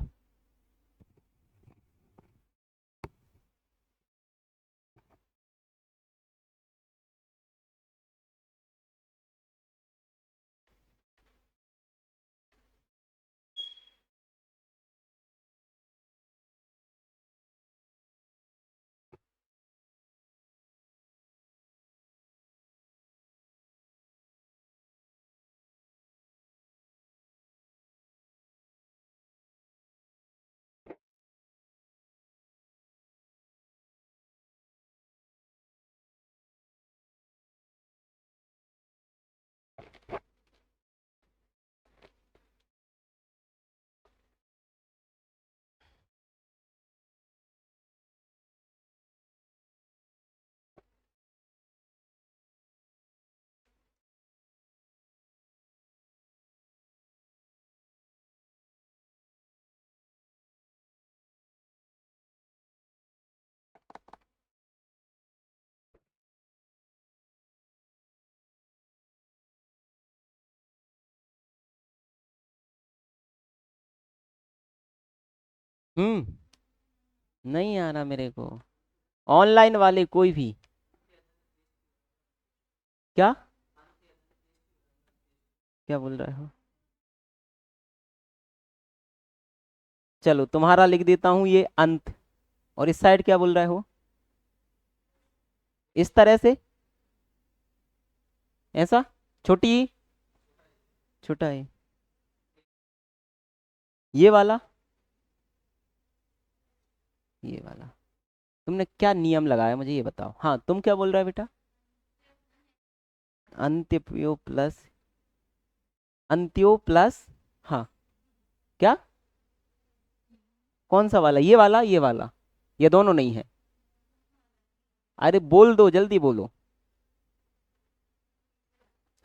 नहीं आ रहा मेरे को। ऑनलाइन वाले कोई भी। क्या क्या बोल रहे हो? चलो तुम्हारा लिख देता हूं ये अंत। और इस साइड क्या बोल रहे हो? इस तरह से, ऐसा, छोटी ई, छोटा है ये वाला, ये वाला। तुमने क्या नियम लगाया मुझे ये बताओ। हाँ तुम क्या बोल रहा है बेटा? अंत्यो प्लस, अंत्यो प्लस, हाँ, क्या, कौन सा वाला? ये वाला, ये वाला, ये दोनों नहीं है? अरे बोल दो, जल्दी बोलो।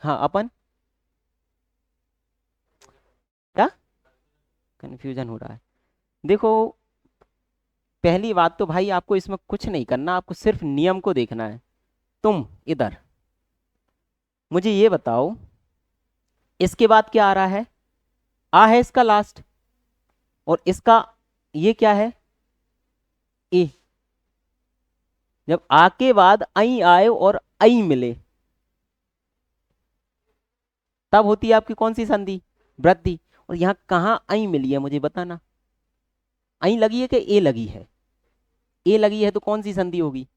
हाँ अपन, क्या कंफ्यूजन हो रहा है? देखो, पहली बात तो भाई आपको इसमें कुछ नहीं करना, आपको सिर्फ नियम को देखना है। तुम इधर मुझे ये बताओ, इसके बाद क्या आ रहा है? आ है इसका लास्ट, और इसका ये क्या है? ए। जब आ के बाद आई आए और आई मिले, तब होती है आपकी कौन सी संधि? वृद्धि। और यहां कहाँ आई मिली है मुझे बताना। आई लगी है कि ए लगी है? ए लगी है तो कौन सी संधि होगी?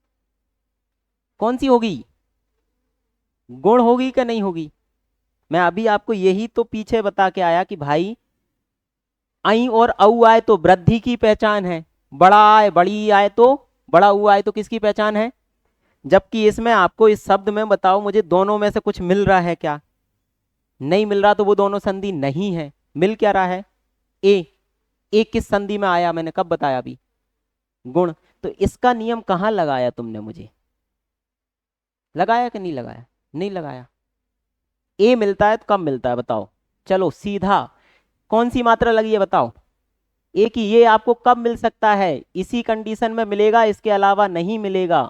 कौन सी होगी? गुण होगी कि नहीं होगी? मैं अभी आपको यही तो पीछे बता के आया कि भाई आई और औ आए तो वृद्धि की पहचान है, बड़ा आए बड़ी आए तो, बड़ा ऊ आए तो किसकी पहचान है? जबकि इसमें आपको इस शब्द में बताओ मुझे दोनों में से कुछ मिल रहा है क्या? नहीं मिल रहा, तो वो दोनों संधि नहीं है। मिल क्या रहा है? ए। ए किस संधि में आया, मैंने कब बताया अभी? गुण। तो इसका नियम कहाँ लगाया तुमने मुझे? लगाया कि नहीं लगाया? नहीं लगाया। ए मिलता है तो कब मिलता है बताओ? चलो सीधा, कौन सी मात्रा लगी है बताओ? ए की। ये आपको कब मिल सकता है? इसी कंडीशन में मिलेगा, इसके अलावा नहीं मिलेगा।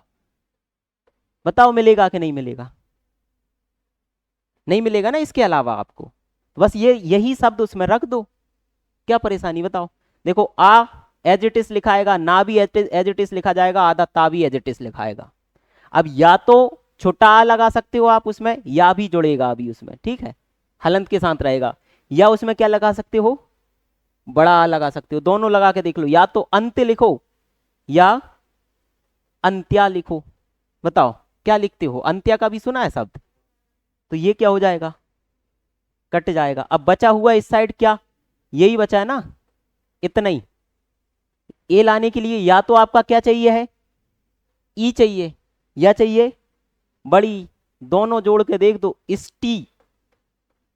बताओ मिलेगा कि नहीं मिलेगा? नहीं मिलेगा ना इसके अलावा आपको। तो बस ये यही शब्द उसमें रख दो, क्या परेशानी बताओ? देखो, आ एज इट इज लिखाएगा, ना भी एज इट इज लिखा जाएगा, आधा ता भी एज इट इज लिखाएगा। अब या तो छोटा आ लगा सकते हो आप उसमें, या भी जुड़ेगा अभी उसमें, ठीक है, हलंत के साथ रहेगा। या उसमें क्या लगा सकते हो? बड़ा आ लगा सकते हो। दोनों लगा के देख लो, या तो अंत लिखो या अंत्या लिखो। बताओ क्या लिखते हो? अंत्या का भी सुना है शब्द? तो ये क्या हो जाएगा? कट जाएगा। अब बचा हुआ इस साइड क्या? यही बचा है ना, इतना ही। ए लाने के लिए या तो आपका क्या चाहिए है? ई चाहिए, या चाहिए बड़ी। दोनों जोड़ के देख दो, इष्टी,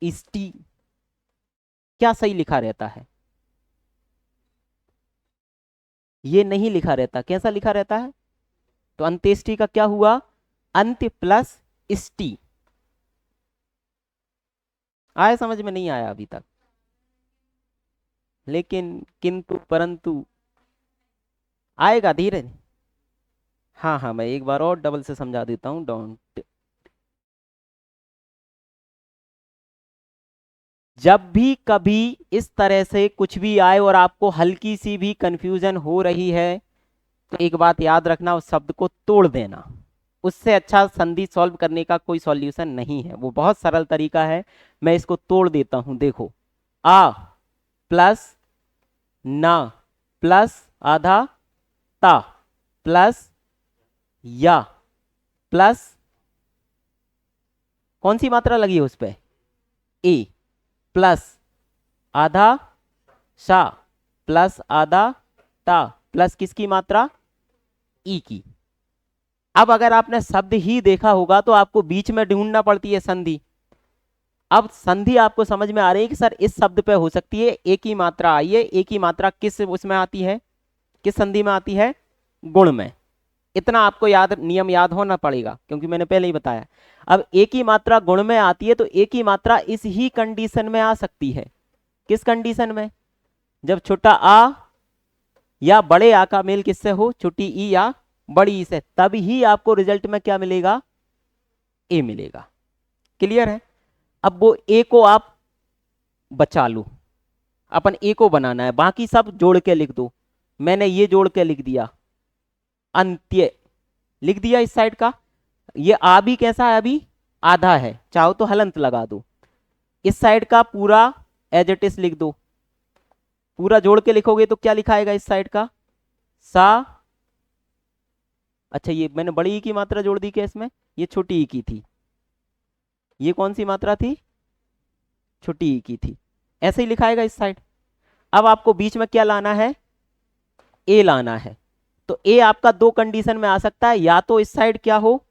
इष्टी। क्या सही लिखा रहता है? ये नहीं लिखा रहता, कैसा लिखा रहता है? तो अंत्येष्टि का क्या हुआ? अंत्य प्लस इष्टि। आया समझ में? नहीं आया अभी तक? लेकिन किंतु परंतु आएगा धीरे। हाँ हाँ, मैं एक बार और डबल से समझा देता हूँ। डोंट, जब भी कभी इस तरह से कुछ भी आए और आपको हल्की सी भी कंफ्यूजन हो रही है, तो एक बात याद रखना, उस शब्द को तोड़ देना। उससे अच्छा संधि सॉल्व करने का कोई सॉल्यूशन नहीं है, वो बहुत सरल तरीका है। मैं इसको तोड़ देता हूं, देखो। आ प्लस ना प्लस आधा ता प्लस या प्लस, कौन सी मात्रा लगी है उस पे? ए, प्लस आधा सा प्लस आधा ता प्लस किसकी मात्रा? ई की। अब अगर आपने शब्द ही देखा होगा तो आपको बीच में ढूंढना पड़ती है संधि। अब संधि आपको समझ में आ रही है कि सर इस शब्द पे हो सकती है एक ही मात्रा आई है। एक ही मात्रा किस उसमें आती है, किस संधि में आती है? गुण में। इतना आपको याद, नियम याद होना पड़ेगा, क्योंकि मैंने पहले ही बताया। अब एक ही मात्रा गुण में आती है तो एक ही मात्रा इस ही कंडीशन में आ सकती है। किस कंडीशन में? जब छोटा आ या बड़े आ का मेल किससे हो? छोटी ई या बड़ी ई से, तब ही आपको रिजल्ट में क्या मिलेगा? ए मिलेगा। क्लियर है? अब वो ए को आप बचा लो, अपन ए को बनाना है, बाकी सब जोड़ के लिख दो। मैंने ये जोड़ के लिख दिया अंत्य, लिख दिया इस साइड का। ये आ भी कैसा है, अभी आधा है, चाहो तो हलंत लगा दो। इस साइड का पूरा एज इट इज लिख दो। पूरा जोड़ के लिखोगे तो क्या लिखाएगा इस साइड का, सा। अच्छा ये मैंने बड़ी ई की मात्रा जोड़ दी क्या इसमें, ये छोटी ई की थी, ये कौन सी मात्रा थी, छोटी ई की थी। ऐसे ही लिखाएगा इस साइड। अब आपको बीच में क्या लाना है, ए लाना है। तो ए आपका दो कंडीशन में आ सकता है, या तो इस साइड क्या हो,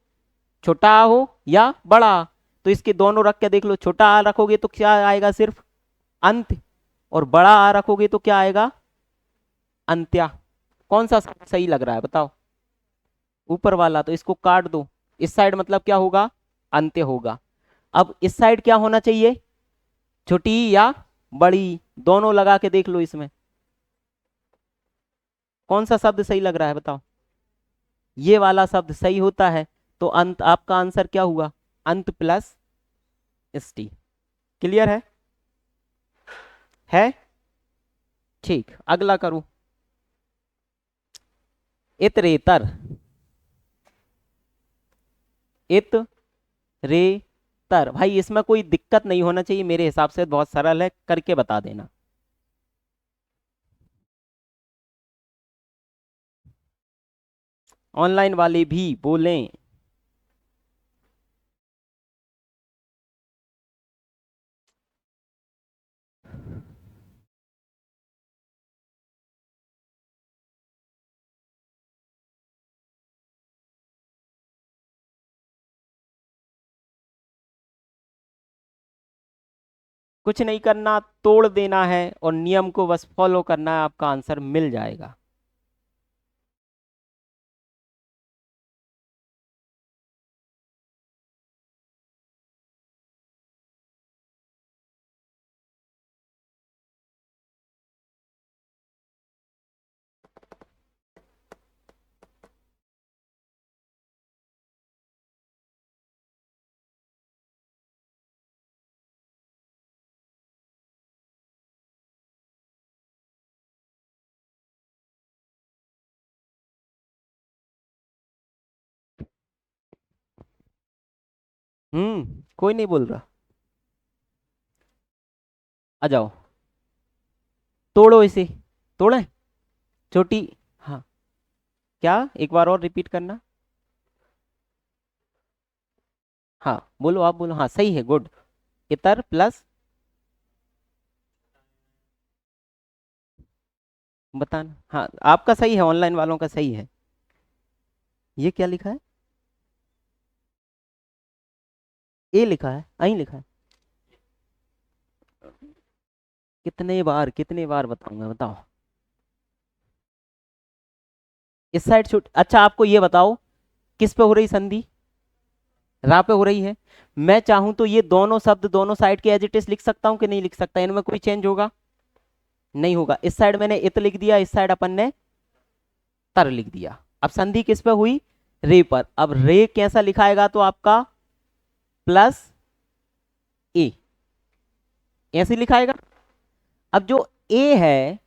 छोटा आ हो या बड़ा आ। तो इसके दोनों रख के देख लो, छोटा आ रखोगे तो क्या आएगा, सिर्फ अंत, और बड़ा आ रखोगे तो क्या आएगा, अंत्या। कौन सा सही लग रहा है बताओ, ऊपर वाला। तो इसको काट दो, इस साइड मतलब क्या होगा, अंत्य होगा। अब इस साइड क्या होना चाहिए, छोटी या बड़ी, दोनों लगा के देख लो इसमें कौन सा शब्द सही लग रहा है बताओ। ये वाला शब्द सही होता है। तो अंत, आपका आंसर क्या हुआ, अंत प्लस एस टी। क्लियर है ठीक। अगला करूं, इतरेतर, इतरेतर। भाई इसमें कोई दिक्कत नहीं होना चाहिए, मेरे हिसाब से बहुत सरल है, करके बता देना। ऑनलाइन वाले भी बोलें। कुछ नहीं करना, तोड़ देना है और नियम को बस फॉलो करना है, आपका आंसर मिल जाएगा। कोई नहीं बोल रहा, आ जाओ, तोड़ो इसे, तोड़े छोटी। हाँ, क्या, एक बार और रिपीट करना। हाँ बोलो, आप बोलो, हाँ सही है, गुड। इतर प्लस, बताना। हाँ आपका सही है, ऑनलाइन वालों का सही है। ये क्या लिखा है, ए लिखा है, अहीं लिखा है। कितने बार बताऊंगा, बताओ। इस साइड छूट, अच्छा आपको ये बताओ, किस पे हो रही संधि, रा पे हो रही है। मैं चाहूं तो ये दोनों शब्द दोनों साइड के एज इट इज लिख सकता हूं कि नहीं लिख सकता, इनमें कोई चेंज होगा, नहीं होगा। इस साइड मैंने इत लिख दिया, इस साइड अपन ने तर लिख दिया। अब संधि किस पे हुई, रे पर। अब रे कैसा लिखाएगा, तो आपका प्लस ए, ऐसे लिखाएगा। अब जो ए है,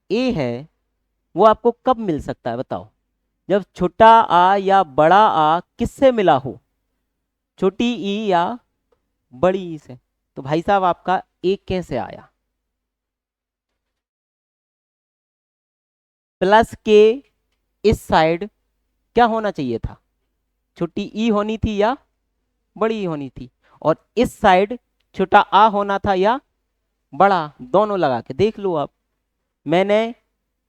ए है वो आपको कब मिल सकता है बताओ, जब छोटा आ या बड़ा आ किससे मिला हो, छोटी ई या बड़ी ई से। तो भाई साहब आपका ए कैसे आया, प्लस के इस साइड क्या होना चाहिए था, छोटी ई होनी थी या बड़ी ई होनी थी, और इस साइड छोटा आ होना था या बड़ा, दोनों लगा के देख लो आप। मैंने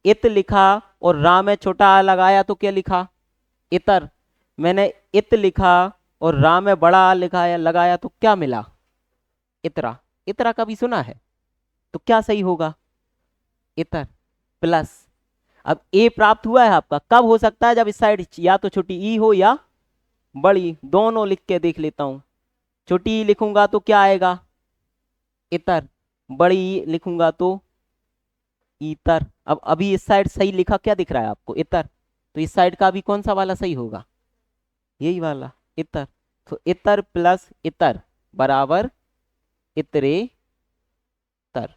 इत लिखा और रा में छोटा आ लगाया तो क्या लिखा, इतर। मैंने इत लिखा और रा में बड़ा आ लिखाया लगाया तो क्या मिला, इतरा। इतरा कभी सुना है, तो क्या सही होगा, इतर प्लस। अब ए प्राप्त हुआ है आपका, कब हो सकता है, जब इस साइड या तो छोटी ई हो या बड़ी, दोनों लिख के देख लेता हूं। छोटी ई लिखूंगा तो क्या आएगा, इतर। बड़ी ई लिखूंगा तो इतर। अब अभी इस साइड सही लिखा, क्या दिख रहा है आपको, इतर। तो इस साइड का अभी कौन सा वाला सही होगा, यही वाला, इतर। तो इतर प्लस इतर बराबर इतरे तर।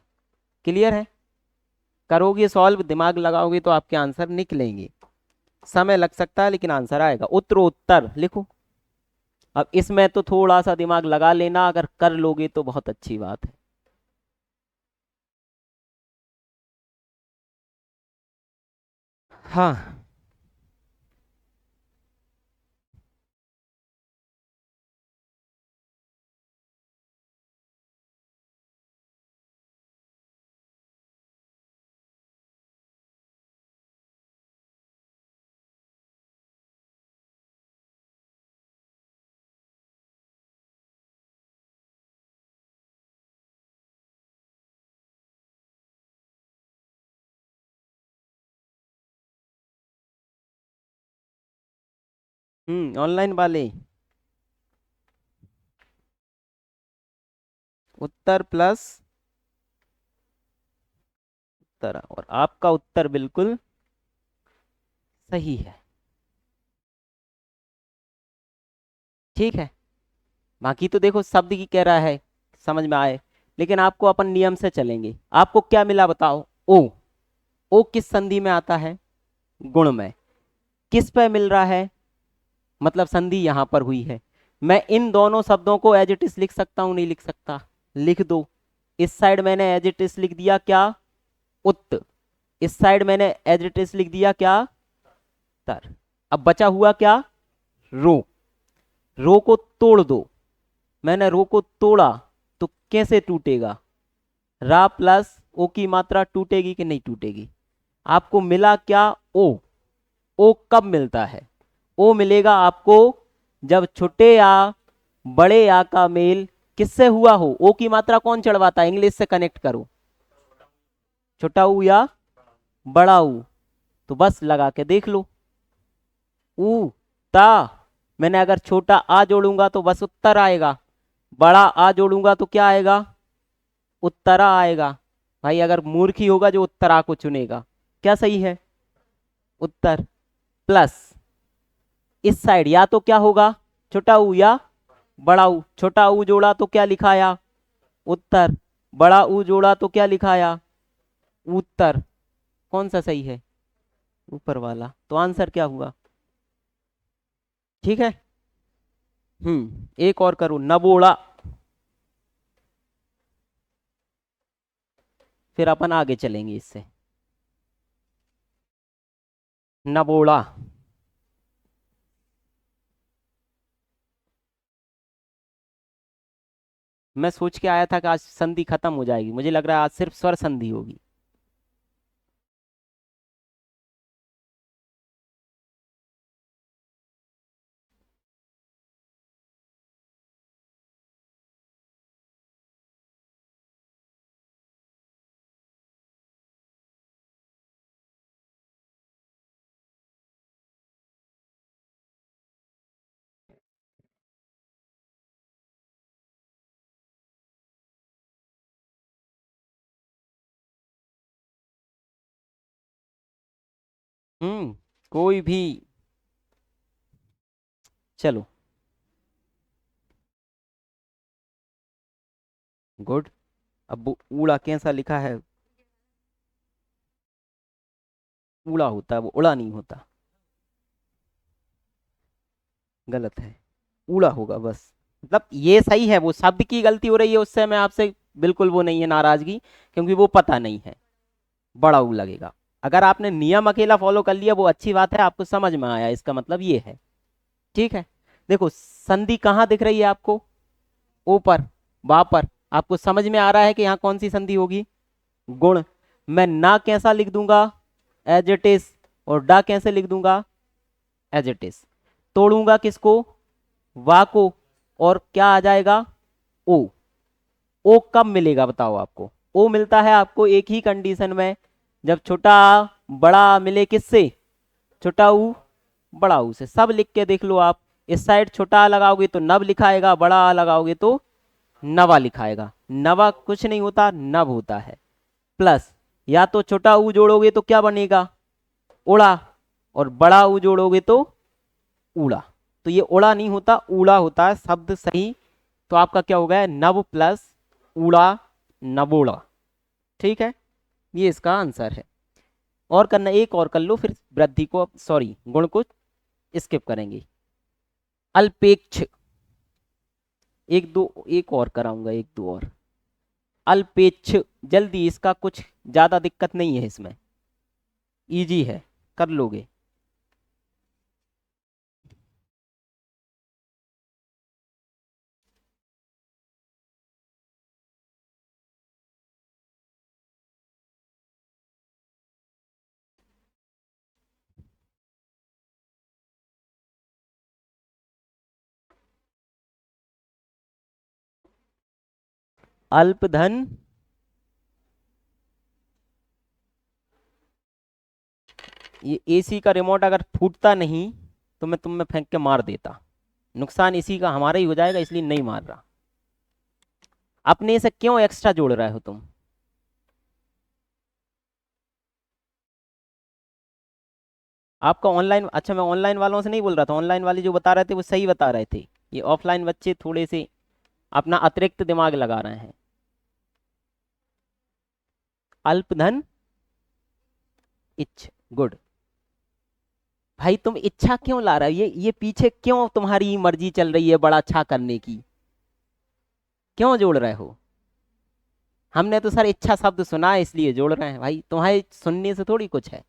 क्लियर है, करोगे सॉल्व, दिमाग लगाओगे तो आपके आंसर निकलेंगे। समय लग सकता है लेकिन आंसर आएगा। उत्तरोत्तर लिखो। अब इसमें तो थोड़ा सा दिमाग लगा लेना, अगर कर लोगे तो बहुत अच्छी बात है। हाँ। ऑनलाइन वाले। उत्तर प्लस उत्तर, और आपका उत्तर बिल्कुल सही है। ठीक है। बाकी तो देखो शब्द की कह रहा है, समझ में आए, लेकिन आपको अपन नियम से चलेंगे। आपको क्या मिला बताओ? ओ। ओ किस संधि में आता है? गुण में। किस पे मिल रहा है? मतलब संधि यहां पर हुई है। मैं इन दोनों शब्दों को एज इट इज लिख सकता हूं, नहीं लिख सकता? लिख दो। इस साइड मैंने एज इट इज लिख दिया क्या? उत। इस साइड मैंने एज इट इज लिख दिया क्या? तर। अब बचा हुआ क्या? रो। रो को तोड़ दो। मैंने रो को तोड़ा तो कैसे टूटेगा? रा प्लस ओ की मात्रा टूटेगी कि नहीं टूटेगी? आपको मिला क्या? ओ। ओ कब मिलता है? ओ मिलेगा आपको जब छोटे या बड़े या का मेल किससे हुआ हो। ओ की मात्रा कौन चढ़वाता है? इंग्लिश से कनेक्ट करो। छोटा ऊ या बड़ा ऊ। तो बस लगा के देख लो। ऊ ता। मैंने अगर छोटा आ जोड़ूंगा तो बस उत्तर आएगा। बड़ा आ जोड़ूंगा तो क्या आएगा? उत्तरा आएगा। भाई अगर मूर्ख ही होगा जो उत्तरा को चुनेगा। क्या सही है? उत्तर। प्लस इस साइड या तो क्या होगा? छोटा ऊ या बड़ा ऊ। छोटा ऊ जोड़ा तो क्या लिखाया? उत्तर। बड़ा ऊ जोड़ा तो क्या लिखाया? उत्तर। कौन सा सही है? ऊपर वाला। तो आंसर क्या हुआ? ठीक है। एक और करो, नबोड़ा। फिर अपन आगे चलेंगे इससे। नबोड़ा। मैं सोच के आया था कि आज संधि खत्म हो जाएगी, मुझे लग रहा है आज सिर्फ स्वर संधि होगी। कोई भी। चलो। गुड। अब वो ऊड़ा कैसा लिखा है? ऊड़ा होता है वो, उड़ा नहीं होता। गलत है। ऊड़ा होगा बस। मतलब ये सही है, वो शब्द की गलती हो रही है, उससे मैं आपसे बिल्कुल वो नहीं है नाराजगी, क्योंकि वो पता नहीं है। बड़ा ऊ लगेगा। अगर आपने नियम अकेला फॉलो कर लिया वो अच्छी बात है, आपको समझ में आया, इसका मतलब ये है। ठीक है। देखो संधि कहाँ दिख रही है आपको? ऊपर। वहां पर आपको समझ में आ रहा है कि यहाँ कौन सी संधि होगी? गुण। मैं ना कैसा लिख दूंगा? As it is. और डा कैसे लिख दूंगा? As it is. तोड़ूंगा किसको? वा को। और क्या आ जाएगा? ओ। ओ कब मिलेगा बताओ आपको? ओ मिलता है आपको एक ही कंडीशन में, जब छोटा बड़ा मिले किससे? छोटा ऊ बड़ा ऊ से। सब लिख के देख लो आप। इस साइड छोटा आ लगाओगे तो नब लिखाएगा, बड़ा आ लगाओगे तो नवा लिखाएगा। नवा कुछ नहीं होता, नब होता है। प्लस या तो छोटा ऊ जोड़ोगे तो क्या बनेगा? उड़ा। और बड़ा ऊ जोड़ोगे तो ऊड़ा। तो ये उड़ा नहीं होता, ऊड़ा होता है शब्द सही। तो आपका क्या हो गया? नव प्लस ऊड़ा, नबोड़ा। ठीक है। ये इसका आंसर है। और करना, एक और कर लो फिर वृद्धि को, सॉरी गुण को स्किप करेंगे। अल्पेक्ष, एक दो, एक और कराऊंगा, एक दो और। अल्पेक्ष, जल्दी, इसका कुछ ज्यादा दिक्कत नहीं है इसमें, इजी है, कर लोगे। अल्पधन, ये एसी का रिमोट अगर फूटता नहीं तो मैं तुम में फेंक के मार देता। नुकसान इसी का हमारा ही हो जाएगा, इसलिए नहीं मार रहा। अपने से क्यों एक्स्ट्रा जोड़ रहे हो तुम? आपका ऑनलाइन, अच्छा मैं ऑनलाइन वालों से नहीं बोल रहा था, ऑनलाइन वाले जो बता रहे थे वो सही बता रहे थे। ये ऑफलाइन बच्चे थोड़े से अपना अतिरिक्त दिमाग लगा रहे हैं। अल्पधन इच्छ, गुड। भाई तुम इच्छा क्यों ला रहे हो? ये पीछे क्यों तुम्हारी मर्जी चल रही है बड़ा अच्छा करने की? क्यों जोड़ रहे हो? हमने तो सर इच्छा शब्द सुना है इसलिए जोड़ रहे हैं भाई, तुम्हारे सुनने से थोड़ी कुछ है।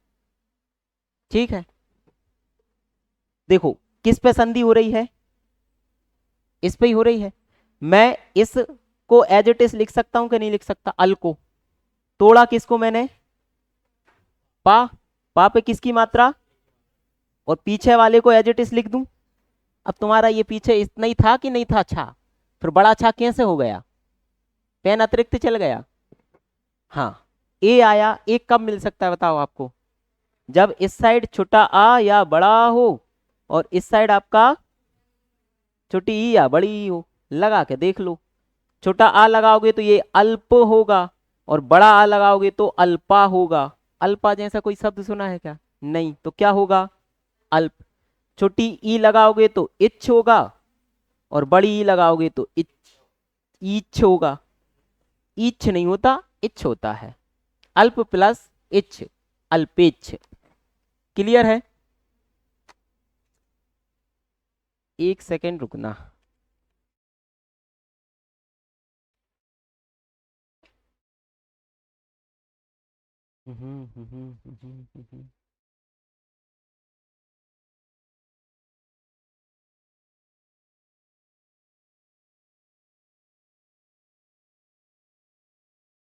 ठीक है, देखो किस पे संधि हो रही है, इस पे ही हो रही है। मैं इस को एज इट इज लिख सकता हूं कि नहीं लिख सकता? अल को तोड़ा किसको मैंने? पा, पा पे किसकी मात्रा? और पीछे वाले को एज इट इज लिख दूं। अब तुम्हारा ये पीछे इतना ही था कि नहीं था? अच्छा, फिर बड़ा अच्छा कैसे हो गया? पेन अतिरिक्त चल गया। हाँ, ए आया, एक कब मिल सकता है बताओ आपको? जब इस साइड छोटा आ या बड़ा हो और इस साइड आपका छोटी ई या बड़ी ई हो। लगा के देख लो, छोटा आ लगाओगे तो ये अल्प होगा और बड़ा आ लगाओगे तो अल्पा होगा। अल्पा जैसा कोई शब्द सुना है क्या? नहीं, तो क्या होगा? अल्प। छोटी ई लगाओगे तो इच्छ होगा और बड़ी ई लगाओगे तो ईच्छ होगा। ईच्छ नहीं होता, इच्छ होता है। अल्प प्लस इच्छ, अल्पेच्छ। क्लियर है? एक सेकेंड रुकना।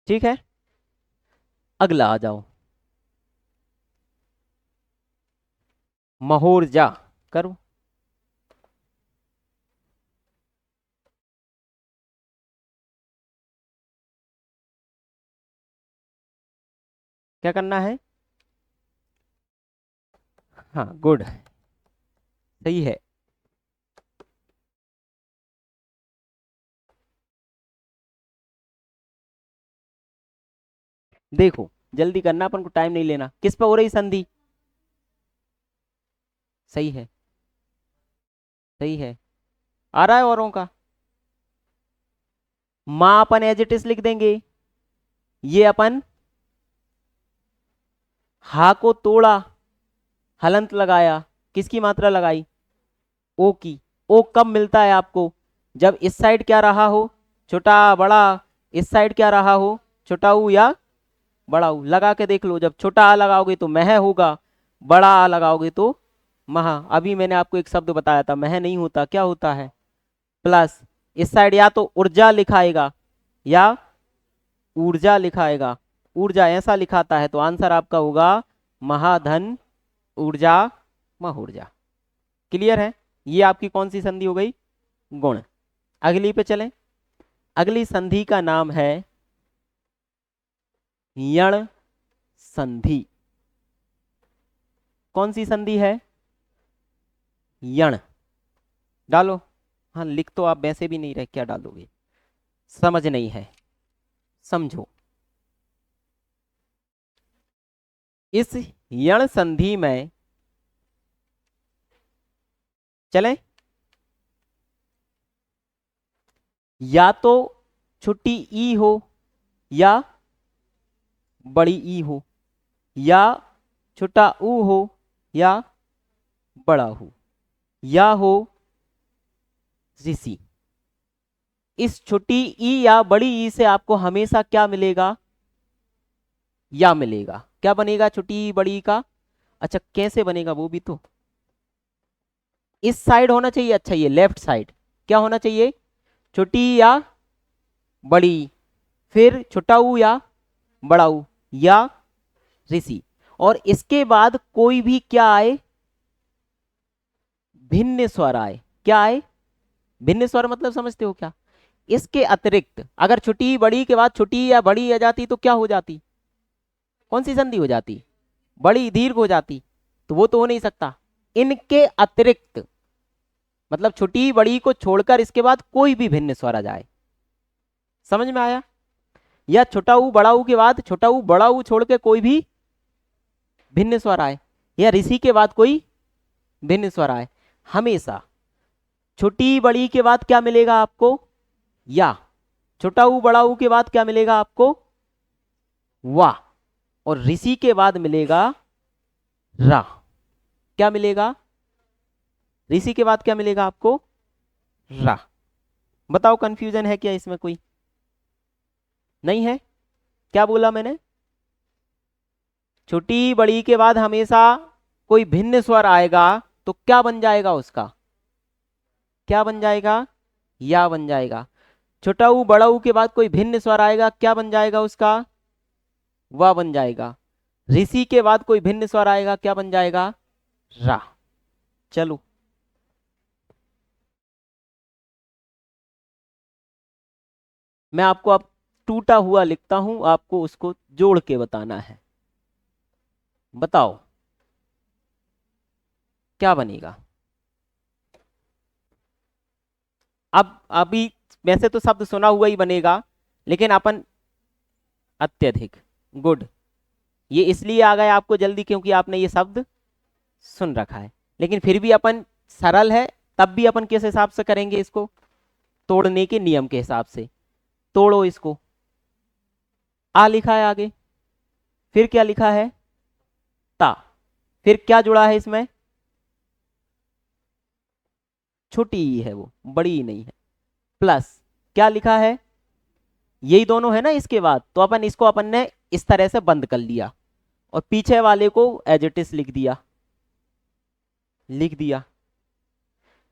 ठीक है, अगला आ जाओ। महोर्जा करो। क्या करना है? हाँ गुड, सही है। देखो जल्दी करना, अपन को टाइम नहीं लेना। किस पे हो रही संधि? सही है, सही है। आ रहा है औरों का? माँ अपन एज इट इज लिख देंगे। ये अपन हा को तोड़ा, हलंत लगाया, किसकी मात्रा लगाई? ओ की। ओ कब मिलता है आपको? जब इस साइड क्या रहा हो? छोटा बड़ा। इस साइड क्या रहा हो? छोटा ऊ या बड़ा ऊ। लगा के देख लो, जब छोटा आ लगाओगे तो मह होगा, बड़ा आ लगाओगे तो महा। अभी मैंने आपको एक शब्द बताया था, मह नहीं होता, क्या होता है? प्लस। इस साइड या तो ऊर्जा लिखाएगा या ऊर्जा लिखाएगा। ऊर्जा ऐसा लिखाता है तो आंसर आपका होगा महाधन ऊर्जा महूर्जा। क्लियर है? ये आपकी कौन सी संधि हो गई? गुण। अगली पे चलें। अगली संधि का नाम है यण संधि। कौन सी संधि है? यण। डालो। हाँ लिख तो आप वैसे भी नहीं रहे, क्या डालोगे? समझ नहीं है, समझो। इस यण संधि में चलें, या तो छोटी ई हो या बड़ी ई हो, या छोटा ऊ हो, या बड़ा हो, या हो ऋषि। इस छोटी ई या बड़ी ई से आपको हमेशा क्या मिलेगा? या मिलेगा। क्या बनेगा छोटी ई बड़ी ई का? अच्छा कैसे बनेगा वो भी तो, इस साइड होना चाहिए। अच्छा ये लेफ्ट साइड क्या होना चाहिए? छोटी ई या बड़ी ई, फिर छोटा ऊ या बड़ा ऊ, या ऋषि। और इसके बाद कोई भी क्या आए? भिन्न स्वर आए। क्या आए? भिन्न स्वर मतलब समझते हो क्या? इसके अतिरिक्त अगर छोटी बड़ी के बाद छोटी या बड़ी आ जाती तो क्या हो जाती? कौन सी संधि हो जाती? बड़ी दीर्घ हो जाती। तो वो तो हो नहीं सकता। इनके अतिरिक्त मतलब छोटी बड़ी को छोड़कर इसके बाद कोई भी भिन्न स्वर आ जाए। समझ में आया? या छोटा ऊ बड़ा ऊ के बाद छोटा ऊ बड़ा ऊ छोड़ के कोई भी भिन्न स्वर आए, या ऋषि के बाद कोई भिन्न स्वर आए। हमेशा छोटी बड़ी के बाद क्या मिलेगा आपको? या। छोटा ऊ बड़ा ऊ के बाद क्या मिलेगा आपको? वाह। और ऋषि के बाद मिलेगा रा। क्या मिलेगा? ऋषि के बाद क्या मिलेगा आपको? रा। बताओ कंफ्यूजन है क्या इसमें? कोई नहीं है? क्या बोला मैंने? छोटी बड़ी के बाद हमेशा कोई भिन्न स्वर आएगा तो क्या बन जाएगा उसका? क्या बन जाएगा? या बन जाएगा। छोटा ऊ बड़ा ऊ के बाद कोई भिन्न स्वर आएगा, क्या बन जाएगा उसका? वाह बन जाएगा। ऋषि के बाद कोई भिन्न स्वर आएगा, क्या बन जाएगा? रा। चलो मैं आपको अब टूटा हुआ लिखता हूं, आपको उसको जोड़ के बताना है। बताओ क्या बनेगा? अब अभी वैसे तो शब्द सुना हुआ ही बनेगा, लेकिन अपन अत्यधिक गुड, ये इसलिए आ गए आपको जल्दी क्योंकि आपने ये शब्द सुन रखा है। लेकिन फिर भी अपन सरल है, तब भी अपन किस हिसाब से करेंगे इसको? तोड़ने के नियम के हिसाब से। तोड़ो इसको। आ लिखा है आगे, फिर क्या लिखा है? ता। फिर क्या जुड़ा है इसमें? छोटी ई है वो, बड़ी ई नहीं है। प्लस क्या लिखा है? यही दोनों है ना इसके बाद, तो अपन इसको अपन ने इस तरह से बंद कर लिया और पीछे वाले को एज इट इज लिख दिया। लिख दिया।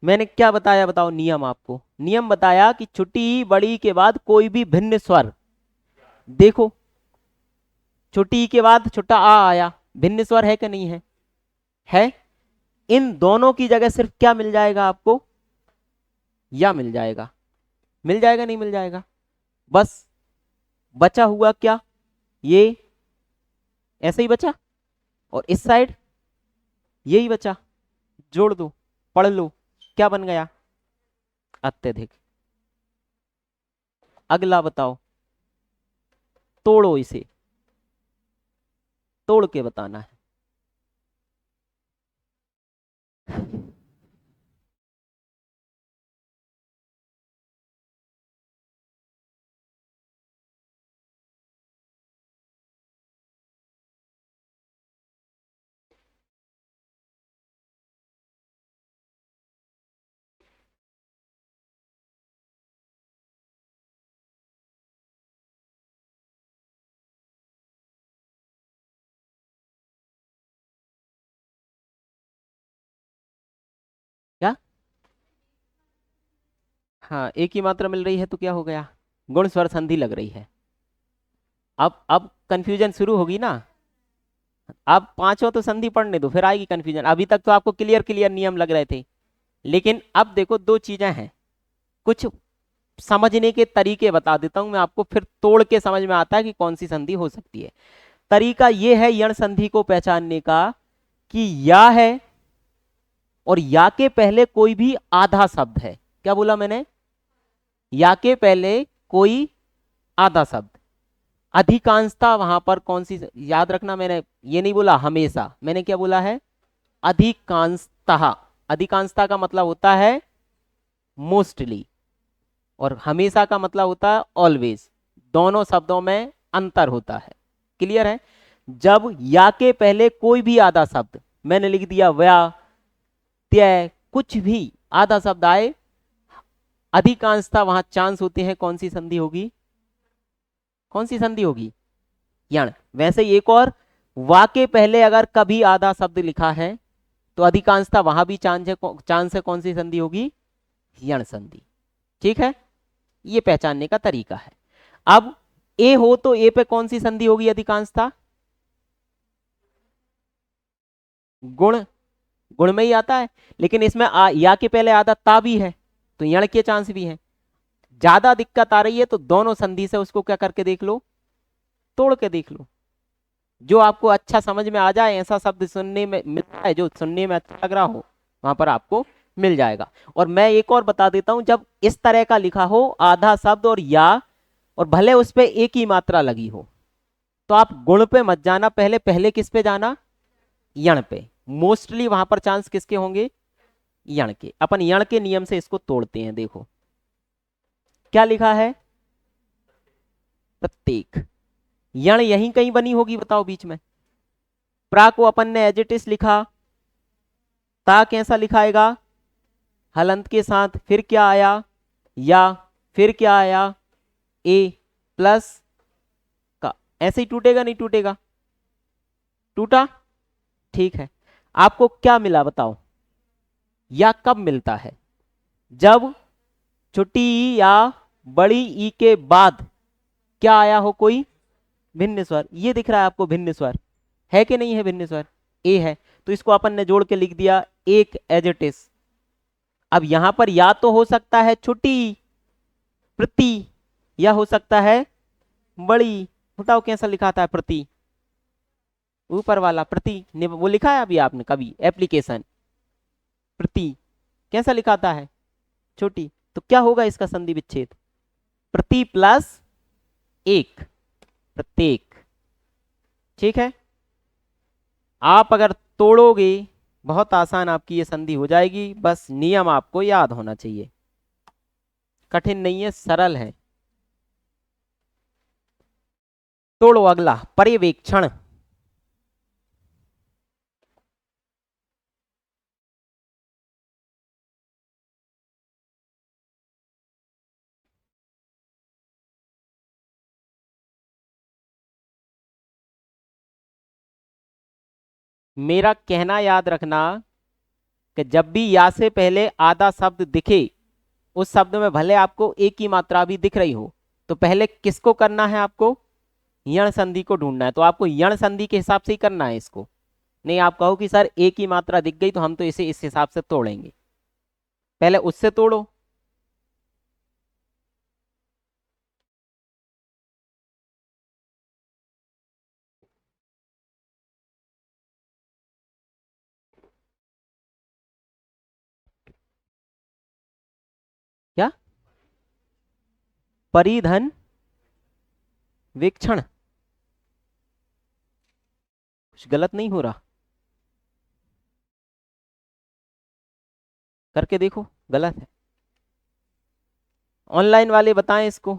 मैंने क्या बताया बताओ नियम? आपको नियम बताया कि छोटी बड़ी के बाद कोई भी भिन्न स्वर। देखो छोटी के बाद छोटा आ आया, भिन्न स्वर है कि नहीं है? है। इन दोनों की जगह सिर्फ क्या मिल जाएगा आपको? या मिल जाएगा। मिल जाएगा नहीं मिल जाएगा? बस बचा हुआ क्या? ये ऐसे ही बचा, और इस साइड यही बचा। जोड़ दो, पढ़ लो, क्या बन गया? अत्यधिक। अगला बताओ, तोड़ो इसे, तोड़ के बताना है। क्या? हाँ एक ही मात्रा मिल रही है तो क्या हो गया? गुण स्वर संधि लग रही है। अब कंफ्यूजन शुरू होगी ना। अब पांचों तो संधि पढ़ने दो, फिर आएगी कंफ्यूजन। अभी तक तो आपको क्लियर क्लियर नियम लग रहे थे, लेकिन अब देखो दो चीजें हैं, कुछ समझने के तरीके बता देता हूं मैं आपको, फिर तोड़ के समझ में आता है कि कौन सी संधि हो सकती है। तरीका यह है यण संधि को पहचानने का कि या है और या के पहले कोई भी आधा शब्द है। क्या बोला मैंने? या के पहले कोई आधा शब्द। अधिकांशता वहां पर कौन सी, याद रखना मैंने ये नहीं बोला हमेशा, मैंने क्या बोला है? अधिकांशतः। अधिकांशता का मतलब होता है मोस्टली, और हमेशा का मतलब होता है ऑलवेज। दोनों शब्दों में अंतर होता है। क्लियर है? जब या के पहले कोई भी आधा शब्द, मैंने लिख दिया व्या, त्य, कुछ भी आधा शब्द आए, अधिकांशतः वहां चांस होते हैं कौन सी संधि होगी? कौन सी संधि होगी? यण। वैसे ही एक और, वा के पहले अगर कभी आधा शब्द लिखा है तो अधिकांशतः वहां भी चांस है कौन सी संधि होगी? यण संधि। ठीक है, ये पहचानने का तरीका है। अब ए हो तो ए पे कौन सी संधि होगी अधिकांशतः? गुण। गुण में ही आता है, लेकिन इसमें या के पहले आधा ता भी है तो यण के चांस भी है। ज्यादा दिक्कत आ रही है तो दोनों संधि से उसको क्या करके देख लो, तोड़ के देख लो। जो आपको अच्छा समझ में आ जाए, ऐसा शब्द सुनने में मिलता है जो सुनने में अच्छा लग रहा हो, वहां पर आपको मिल जाएगा। और मैं एक और बता देता हूं, जब इस तरह का लिखा हो आधा शब्द और या, और भले उस पे एक ही मात्रा लगी हो, तो आप गुण पे मत जाना, पहले पहले किस पे जाना? यण पे। मोस्टली वहां पर चांस किसके होंगे? यण के। अपन यण के नियम से इसको तोड़ते हैं। देखो क्या लिखा है? प्रत्येक। यण यहीं कहीं बनी होगी, बताओ बीच में। प्रा को अपन ने एज इट इज लिखा, ता कैसा लिखाएगा? हलंत के साथ। फिर क्या आया? या। फिर क्या आया? ए प्लस का। ऐसे ही टूटेगा, नहीं टूटेगा? टूटा? ठीक है। आपको क्या मिला बताओ? या कब मिलता है? जब छोटी ई या बड़ी ई के बाद क्या आया हो? कोई भिन्न स्वर। ये दिख रहा है आपको भिन्न स्वर, है कि नहीं है? भिन्न स्वर ए है, तो इसको अपन ने जोड़ के लिख दिया एक एज इट इज। अब यहां पर या तो हो सकता है छोटी प्रति, या हो सकता है बड़ी। बताओ कैसा लिखा था प्रति? ऊपर वाला प्रति, वो लिखा है अभी आपने कभी एप्लीकेशन? प्रति कैसा लिखाता है? छोटी। तो क्या होगा इसका संधि विच्छेद? प्रति प्लस एक, प्रत्येक। ठीक है, आप अगर तोड़ोगे बहुत आसान आपकी ये संधि हो जाएगी। बस नियम आपको याद होना चाहिए, कठिन नहीं है, सरल है। तोड़ो अगला, पर्यवेक्षण। मेरा कहना याद रखना कि जब भी या से पहले आधा शब्द दिखे, उस शब्द में भले आपको एक ही मात्रा भी दिख रही हो, तो पहले किसको करना है? आपको यण संधि को ढूंढना है। तो आपको यण संधि के हिसाब से ही करना है इसको। नहीं आप कहो कि सर एक ही मात्रा दिख गई तो हम तो इसे इस हिसाब से तोड़ेंगे, पहले उससे तोड़ो। क्या? परिधन वीक्षण? कुछ गलत नहीं हो रहा? करके देखो, गलत है। ऑनलाइन वाले बताएं इसको।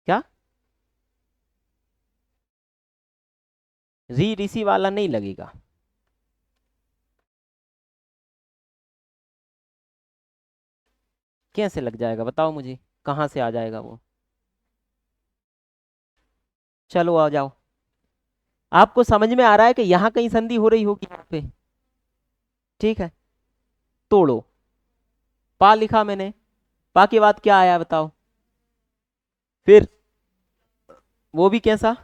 क्या? री ऋषि वाला नहीं लगेगा? कैसे लग जाएगा बताओ मुझे, कहां से आ जाएगा वो? चलो आ जाओ। आपको समझ में आ रहा है कि यहां कहीं संधि हो रही होगी यहाँ पे? ठीक है, तोड़ो। पा लिखा मैंने, पा के बाद क्या आया बताओ? फिर वो भी कैसा?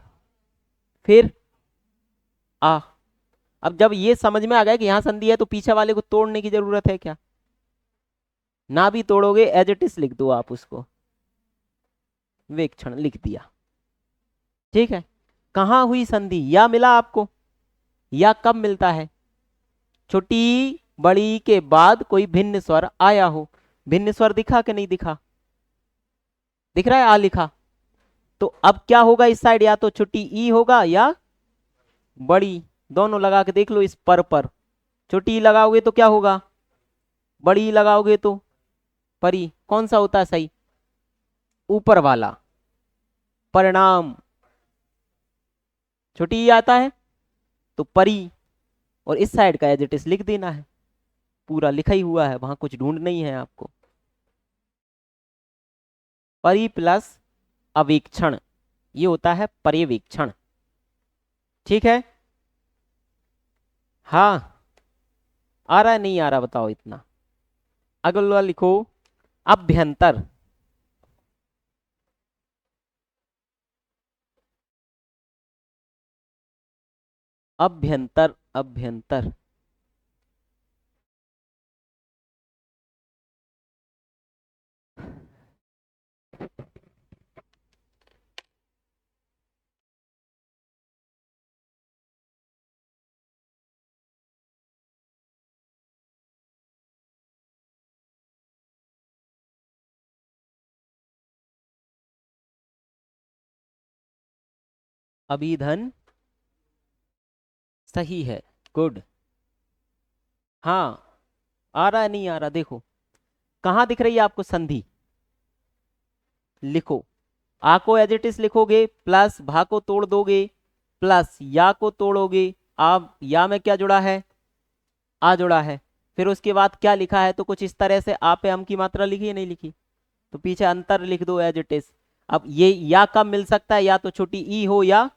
फिर आ। अब जब ये समझ में आ गया कि यहां संधि है तो पीछे वाले को तोड़ने की जरूरत है क्या? ना भी तोड़ोगे, एज इट इज लिख दो आप उसको, वेक्षण लिख दिया। ठीक है, कहां हुई संधि? या मिला आपको? या कब मिलता है? छोटी बड़ी के बाद कोई भिन्न स्वर आया हो। भिन्न स्वर दिखा कि नहीं दिखा? दिख रहा है आ लिखा। तो अब क्या होगा इस साइड? या तो छोटी ई होगा या बड़ी, दोनों लगा के देख लो। इस पर छोटी ई लगाओगे तो क्या होगा? बड़ी ई लगाओगे तो परी कौन सा होता है सही? ऊपर वाला। परिणाम छोटी ई आता है तो परी, और इस साइड का एज इट इज लिख देना है, पूरा लिखा ही हुआ है, वहां कुछ ढूंढ नहीं है आपको। परी प्लस अवेक्षण, ये होता है पर्यवेक्षण। ठीक है, हाँ आ रहा है नहीं आ रहा बताओ इतना। अगला लिखो अभ्यंतर। अभ्यंतर अभ्यंतर अभिधन सही है, गुड। हाँ आ रहा है नहीं आ रहा देखो, कहाँ दिख रही है आपको संधि? लिखो, आ को एज इट इज लिखोगे, प्लस भा को तोड़ दोगे, प्लस या को तोड़ोगे। आप या में क्या जुड़ा है? आ जुड़ा है। फिर उसके बाद क्या लिखा है? तो कुछ इस तरह से आ पे हम की मात्रा लिखी है नहीं लिखी, तो पीछे अंतर लिख दो एज इट इज। अब ये या कब मिल सकता है? या तो छोटी ई हो या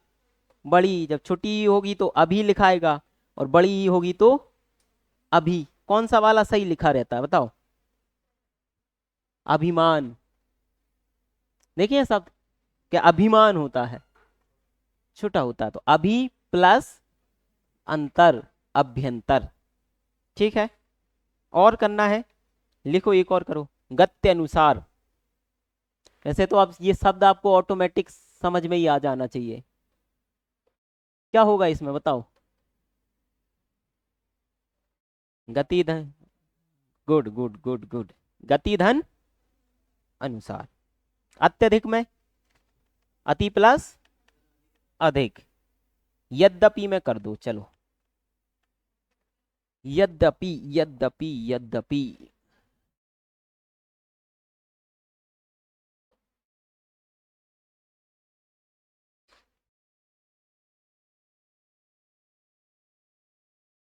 बड़ी ई। जब छोटी ई होगी तो अभी लिखाएगा, और बड़ी ई होगी तो अभी। कौन सा वाला सही लिखा रहता है बताओ? अभिमान। देखिए शब्द क्या अभिमान होता है, छोटा होता है, तो अभी प्लस अंतर, अभ्यंतर। ठीक है, और करना है, लिखो एक और करो, गत्य अनुसार। वैसे तो अब ये शब्द आपको ऑटोमेटिक समझ में ही आ जाना चाहिए। क्या होगा इसमें बताओ? गति धन, गुड गुड गुड गुड, गति धन अनुसार। अत्यधिक में अति प्लस अधिक, यद्यपि में कर दो चलो, यद्यपि यद्यपि यद्यपि।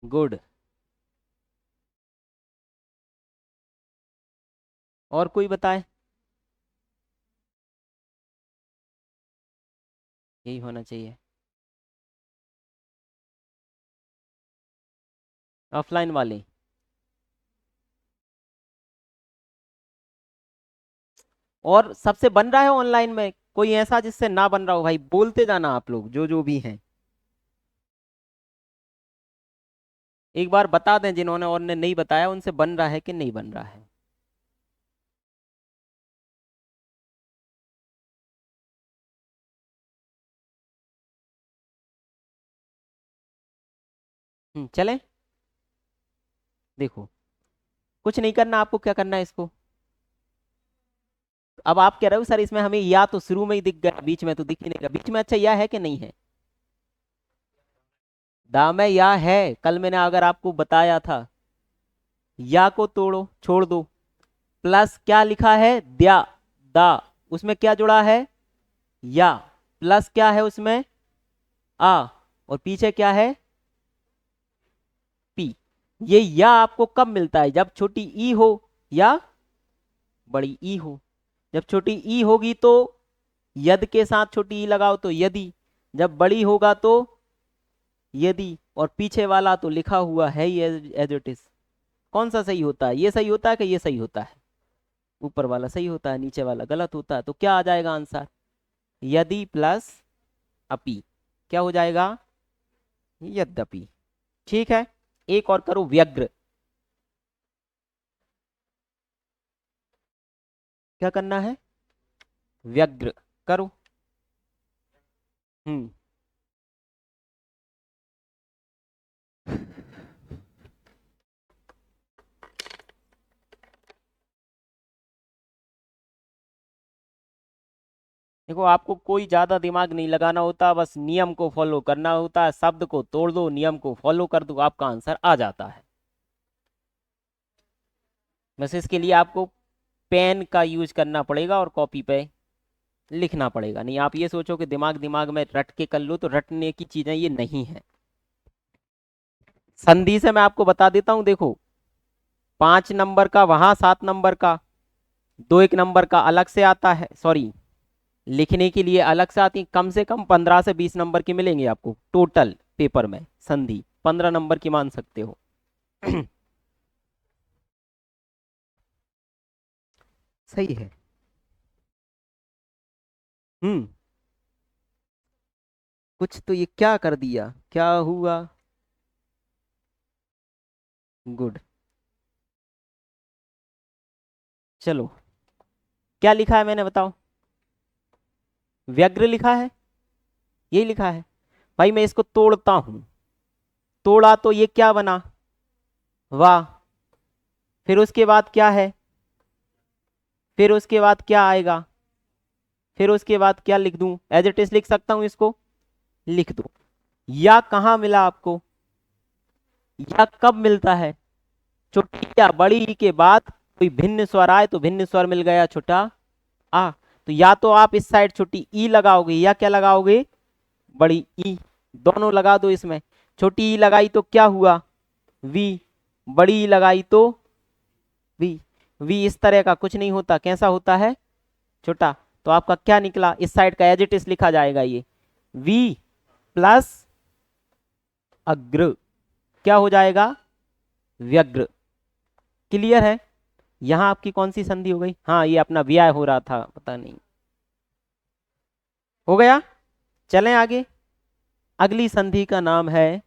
गुड। और कोई बताए? यही होना चाहिए। ऑफलाइन वाले, और सबसे बन रहा है ऑनलाइन में? कोई ऐसा जिससे ना बन रहा हो भाई, बोलते जाना आप लोग जो जो भी हैं। एक बार बता दें जिन्होंने और ने नहीं बताया, उनसे बन रहा है कि नहीं बन रहा है। चले, देखो कुछ नहीं करना आपको, क्या करना है इसको? अब आप कह रहे हो सर इसमें हमें या तो शुरू में ही दिख गया, बीच में तो दिख ही नहीं रहा। बीच में अच्छा या है कि नहीं है? दा में या है, कल मैंने अगर आपको बताया था। या को तोड़ो, छोड़ दो, प्लस क्या लिखा है? द्या, दा, उसमें क्या जुड़ा है? या, प्लस क्या है उसमें? आ, और पीछे क्या है? पी। ये या आपको कब मिलता है? जब छोटी ई हो या बड़ी ई हो। जब छोटी ई होगी तो यद के साथ छोटी ई लगाओ तो यदि, जब बड़ी होगा तो यदि, और पीछे वाला तो लिखा हुआ है ही एज इट इज। कौन सा सही होता है? ये सही होता है कि ये सही होता है? ऊपर वाला सही होता है, नीचे वाला गलत होता है। तो क्या आ जाएगा आंसर? यदि प्लस अपि, क्या हो जाएगा? यद्यपि। ठीक है, एक और करो, व्यग्र। क्या करना है? व्यग्र करो। हम्म, देखो आपको कोई ज्यादा दिमाग नहीं लगाना होता, बस नियम को फॉलो करना होता है। शब्द को तोड़ दो, नियम को फॉलो कर दो, आपका आंसर आ जाता है। बस इसके लिए आपको पेन का यूज करना पड़ेगा और कॉपी पे लिखना पड़ेगा। नहीं आप ये सोचो कि दिमाग दिमाग में रट के कर लो, तो रटने की चीजें ये नहीं है। संधि से मैं आपको बता देता हूं, देखो 5 नंबर का वहां, 7 नंबर का, 2 1 नंबर का अलग से आता है, सॉरी लिखने के लिए अलग से आती है। कम से कम 15 से 20 नंबर की मिलेंगे आपको टोटल पेपर में संधि, 15 नंबर की मान सकते हो। सही है। हम्म। कुछ तो ये क्या कर दिया, क्या हुआ? गुड। चलो, क्या लिखा है मैंने बताओ? व्यग्र लिखा है, यही लिखा है। भाई मैं इसको तोड़ता हूं, तोड़ा तो ये क्या बना? वाह। फिर उसके बाद क्या है? फिर उसके बाद क्या आएगा? फिर उसके बाद क्या लिख दूं? एज इट इज लिख सकता हूं इसको, लिख दो। या कहाँ मिला आपको? या कब मिलता है? छोटी या बड़ी ई के बाद कोई भिन्न स्वर आए तो भिन्न स्वर मिल गया छोटा आ। तो या तो आप इस साइड छोटी ई लगाओगे या क्या लगाओगे? बड़ी ई। दोनों लगा दो इसमें। छोटी ई लगाई तो क्या हुआ? वी। बड़ी ई लगाई तो वी। वी इस तरह का कुछ नहीं होता, कैसा होता है? छोटा। तो आपका क्या निकला? इस साइड का एज इट इज लिखा जाएगा ये वी प्लस अग्र, क्या हो जाएगा? व्यग्र। क्लियर है? यहां आपकी कौन सी संधि हो गई? हाँ ये अपना व्याय हो रहा था, पता नहीं हो गया। चलें आगे। अगली संधि का नाम है,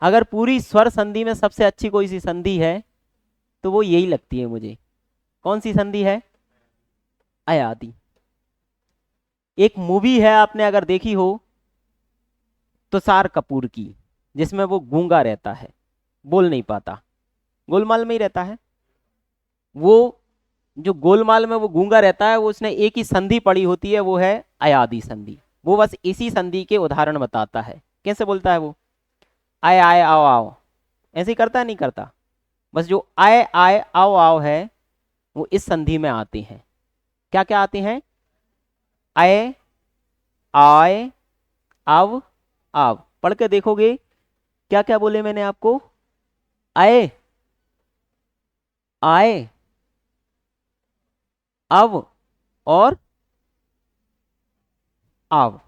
अगर पूरी स्वर संधि में सबसे अच्छी कोई सी संधि है तो वो यही लगती है मुझे। कौन सी संधि है? अयादि। एक मूवी है, आपने अगर देखी हो, तुषार कपूर की, जिसमें वो गूंगा रहता है, बोल नहीं पाता, गोलमाल में ही रहता है वो। जो गोलमाल में वो गूंगा रहता है, वो उसने एक ही संधि पढ़ी होती है, वो है अयादि संधि। वो बस इसी संधि के उदाहरण बताता है। कैसे बोलता है वो? आए आए आओ आओ, ऐसे ही करता है, नहीं करता? बस जो आए आए आओ आओ है वो इस संधि में आते हैं। क्या क्या आते हैं? आए आए आव आव। पढ़ के देखोगे क्या क्या बोले मैंने आपको? आए आए अव और आव।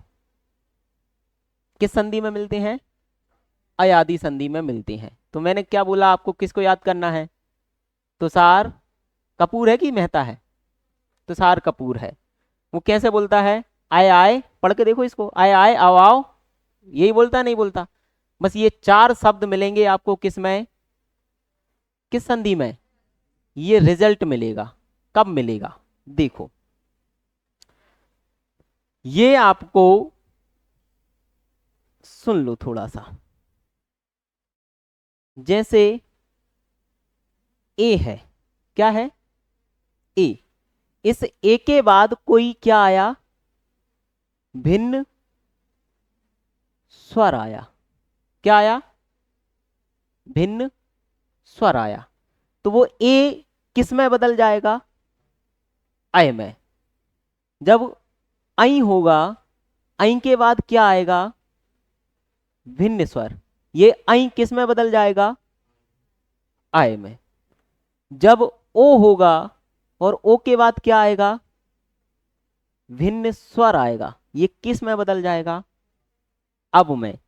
किस संधि में मिलते हैं? अयादि संधि में मिलते हैं। तो मैंने क्या बोला आपको, किसको याद करना है? तुषार कपूर है कि मेहता है? तुषार कपूर है। वो कैसे बोलता है? आए आए, पढ़ के देखो इसको, आए आए आओ आओ, यही बोलता है, नहीं बोलता? बस ये 4 शब्द मिलेंगे आपको, किस में? किस संधि में? ये रिजल्ट मिलेगा। कब मिलेगा? देखो, ये आपको सुन लो थोड़ा सा। जैसे ए है, क्या है? ए। इस ए के बाद कोई क्या आया? भिन्न स्वर आया। क्या आया? भिन्न स्वर आया। तो वो ए किस में बदल जाएगा? अय में। जब आई होगा, आई के बाद क्या आएगा? भिन्न स्वर। ये आई किस में बदल जाएगा? आय में। जब ओ होगा और ओ के बाद क्या आएगा? भिन्न स्वर आएगा, ये किस में बदल जाएगा? अब में।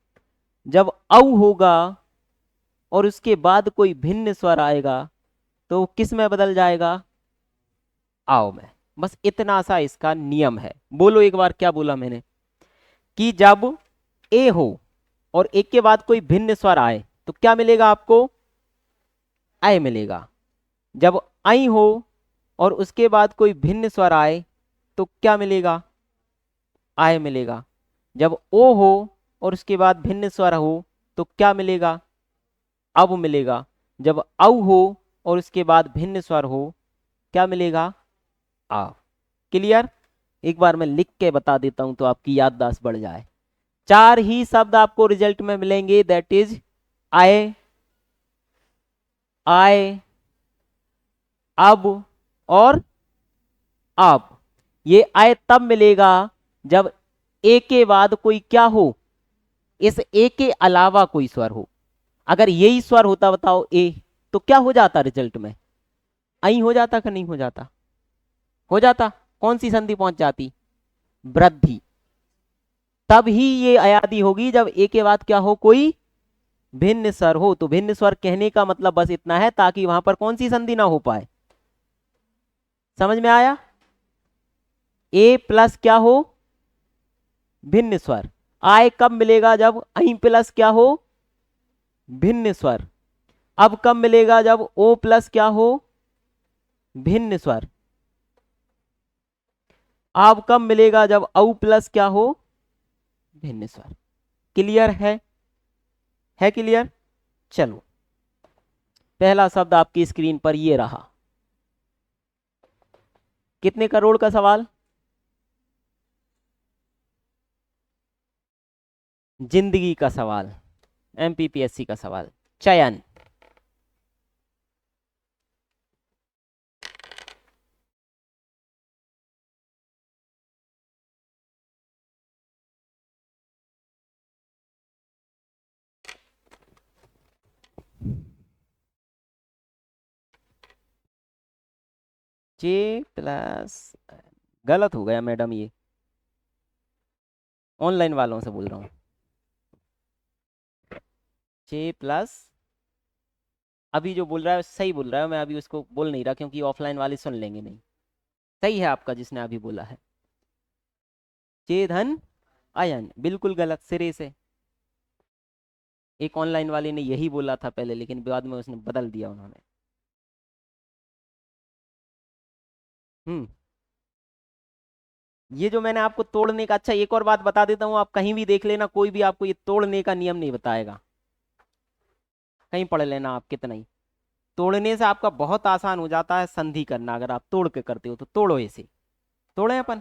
जब औ होगा और उसके बाद कोई भिन्न स्वर आएगा तो वो किस में बदल जाएगा? आओ में। बस इतना सा इसका नियम है। बोलो एक बार, क्या बोला मैंने? कि जब ए हो और एक के बाद कोई भिन्न स्वर आए तो क्या मिलेगा आपको? आय मिलेगा। जब आई हो और उसके बाद कोई भिन्न स्वर आए तो क्या मिलेगा? आय मिलेगा। जब ओ हो और उसके बाद भिन्न स्वर हो तो क्या मिलेगा? अब मिलेगा। जब औ हो और उसके बाद भिन्न स्वर हो, क्या मिलेगा? आ। क्लियर? एक बार मैं लिख के बता देता हूं तो आपकी याददाश्त बढ़ जाए। 4 ही शब्द आपको रिजल्ट में मिलेंगे, दैट इज आए, आए, अब और अब ये आय तब मिलेगा जब ए के बाद कोई क्या हो, इस ए के अलावा कोई स्वर हो। अगर यही स्वर होता बताओ ए, तो क्या हो जाता रिजल्ट में, आई हो जाता कि नहीं हो जाता, हो जाता। कौन सी संधि पहुंच जाती, वृद्धि। तब ही ये अयादि होगी जब ए के बाद क्या हो, कोई भिन्न स्वर हो। तो भिन्न स्वर कहने का मतलब बस इतना है ताकि वहां पर कौन सी संधि ना हो पाए। समझ में आया, ए प्लस क्या हो, भिन्न स्वर। आय कब मिलेगा, जब आई प्लस क्या हो, भिन्न स्वर। अब कब मिलेगा, जब ओ प्लस क्या हो, भिन्न स्वर। अब कब मिलेगा, जब औ प्लस क्या हो, भिन्न स्वर। क्लियर है क्लियर। चलो, पहला शब्द आपकी स्क्रीन पर ये रहा। कितने करोड़ का सवाल, जिंदगी का सवाल, एमपीपीएससी का सवाल। चयन। जे प्लस, गलत हो गया मैडम, ये ऑनलाइन वालों से बोल रहा हूँ। जे प्लस, अभी जो बोल रहा है सही बोल रहा है, मैं अभी उसको बोल नहीं रहा क्योंकि ऑफलाइन वाले सुन लेंगे नहीं। सही है आपका जिसने अभी बोला है, जे धन अयन, बिल्कुल गलत सिरे से। एक ऑनलाइन वाले ने यही बोला था पहले, लेकिन बाद में उसने बदल दिया उन्होंने। हम्म। ये जो मैंने आपको तोड़ने का, अच्छा एक और बात बता देता हूँ, आप कहीं भी देख लेना, कोई भी आपको ये तोड़ने का नियम नहीं बताएगा, कहीं पढ़ लेना आप कितना ही। तोड़ने से आपका बहुत आसान हो जाता है संधि करना, अगर आप तोड़ के करते हो तो तोड़ो इसे। तोड़े अपन,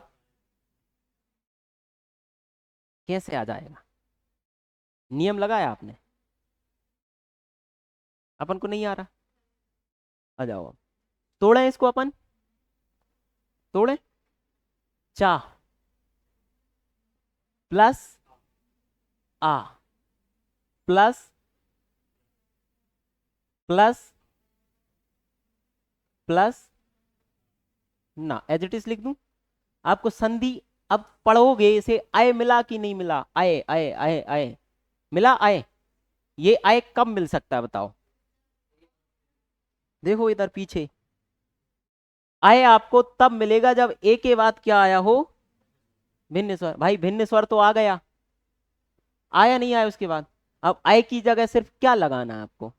कैसे आ जाएगा, नियम लगाया आपने, अपन को नहीं आ रहा। आ जाओ अब, तोड़े इसको अपन, तोड़े। चा प्लस आ प्लस प्लस प्लस ना, एज इट इज लिख दूं आपको संधि। अब पढ़ोगे इसे, आय मिला कि नहीं मिला, आय आय आय आय, मिला आय। ये आय कब मिल सकता है बताओ, देखो इधर पीछे। आय आपको तब मिलेगा जब ए के बाद क्या आया हो, भिन्न स्वर। भाई भिन्न स्वर तो आ गया, आया नहीं आया उसके बाद। अब आय की जगह सिर्फ क्या लगाना है आपको,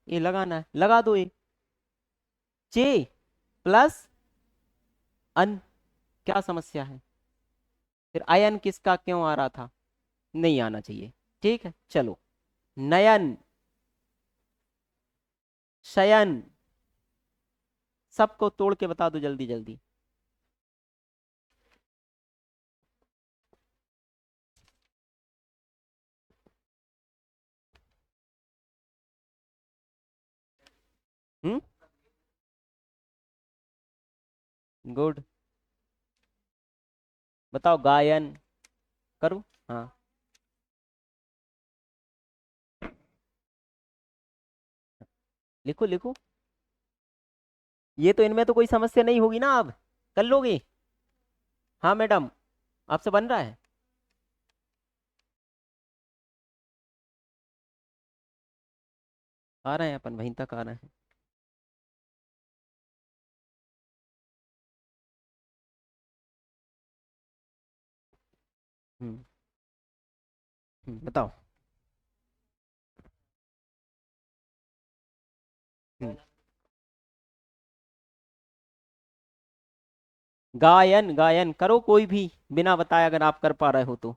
ये लगाना है, लगा दो ये। चे प्लस अन, क्या समस्या है, फिर आयन किसका क्यों आ रहा था, नहीं आना चाहिए। ठीक है चलो, नयन, शयन, सबको तोड़ के बता दो जल्दी जल्दी। हम्म, गुड। बताओ, गायन करूं, हाँ। लिखो लिखो, ये तो इनमें तो कोई समस्या नहीं होगी ना, अब कर लोगे। हाँ मैडम, आपसे बन रहा है। आ रहे हैं अपन, वहीं तक आ रहे हैं। हम्म। बताओ। हम्म, गायन, गायन करो कोई भी, बिना बताए अगर आप कर पा रहे हो तो।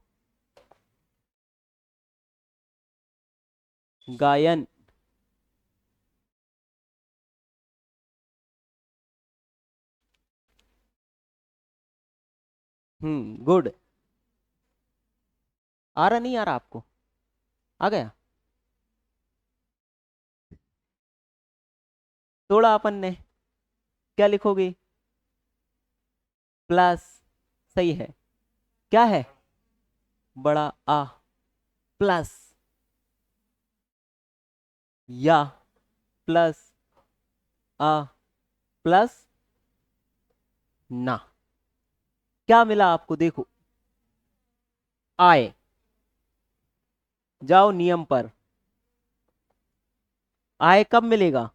गायन। गुड। आ रहा नहीं आ रहा आपको, आ गया। तोड़ा अपन ने, क्या लिखोगे? प्लस, सही है। क्या है? बड़ा आ, प्लस या, प्लस आ, प्लस ना। क्या मिला आपको? देखो, आए, जाओ नियम पर। आए कब मिलेगा?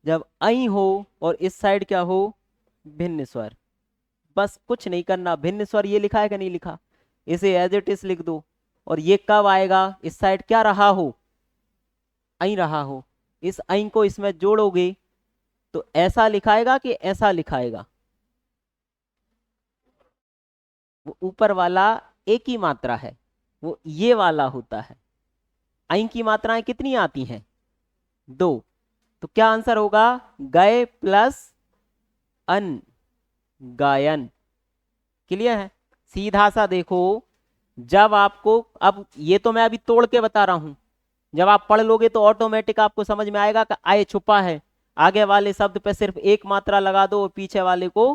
जब आई हो और इस साइड क्या हो? भिन्न स्वर। बस कुछ नहीं करना, भिन्न स्वर ये लिखा है कि नहीं लिखा, इसे एज इट इज लिख दो। और ये कब आएगा? इस साइड क्या रहा हो? आई रहा हो। इस आई को इसमें जोड़ोगे तो ऐसा लिखाएगा कि ऐसा लिखाएगा? वो ऊपर वाला एक ही मात्रा है, वो ये वाला होता है। आई की मात्राएं कितनी आती हैं? दो। तो क्या आंसर होगा? गए प्लस अन, गायन। क्लियर है? सीधा सा देखो, जब आपको, अब ये तो मैं अभी तोड़ के बता रहा हूं, जब आप पढ़ लोगे तो ऑटोमेटिक आपको समझ में आएगा कि आय छुपा है। आगे वाले शब्द पे सिर्फ एक मात्रा लगा दो और पीछे वाले को,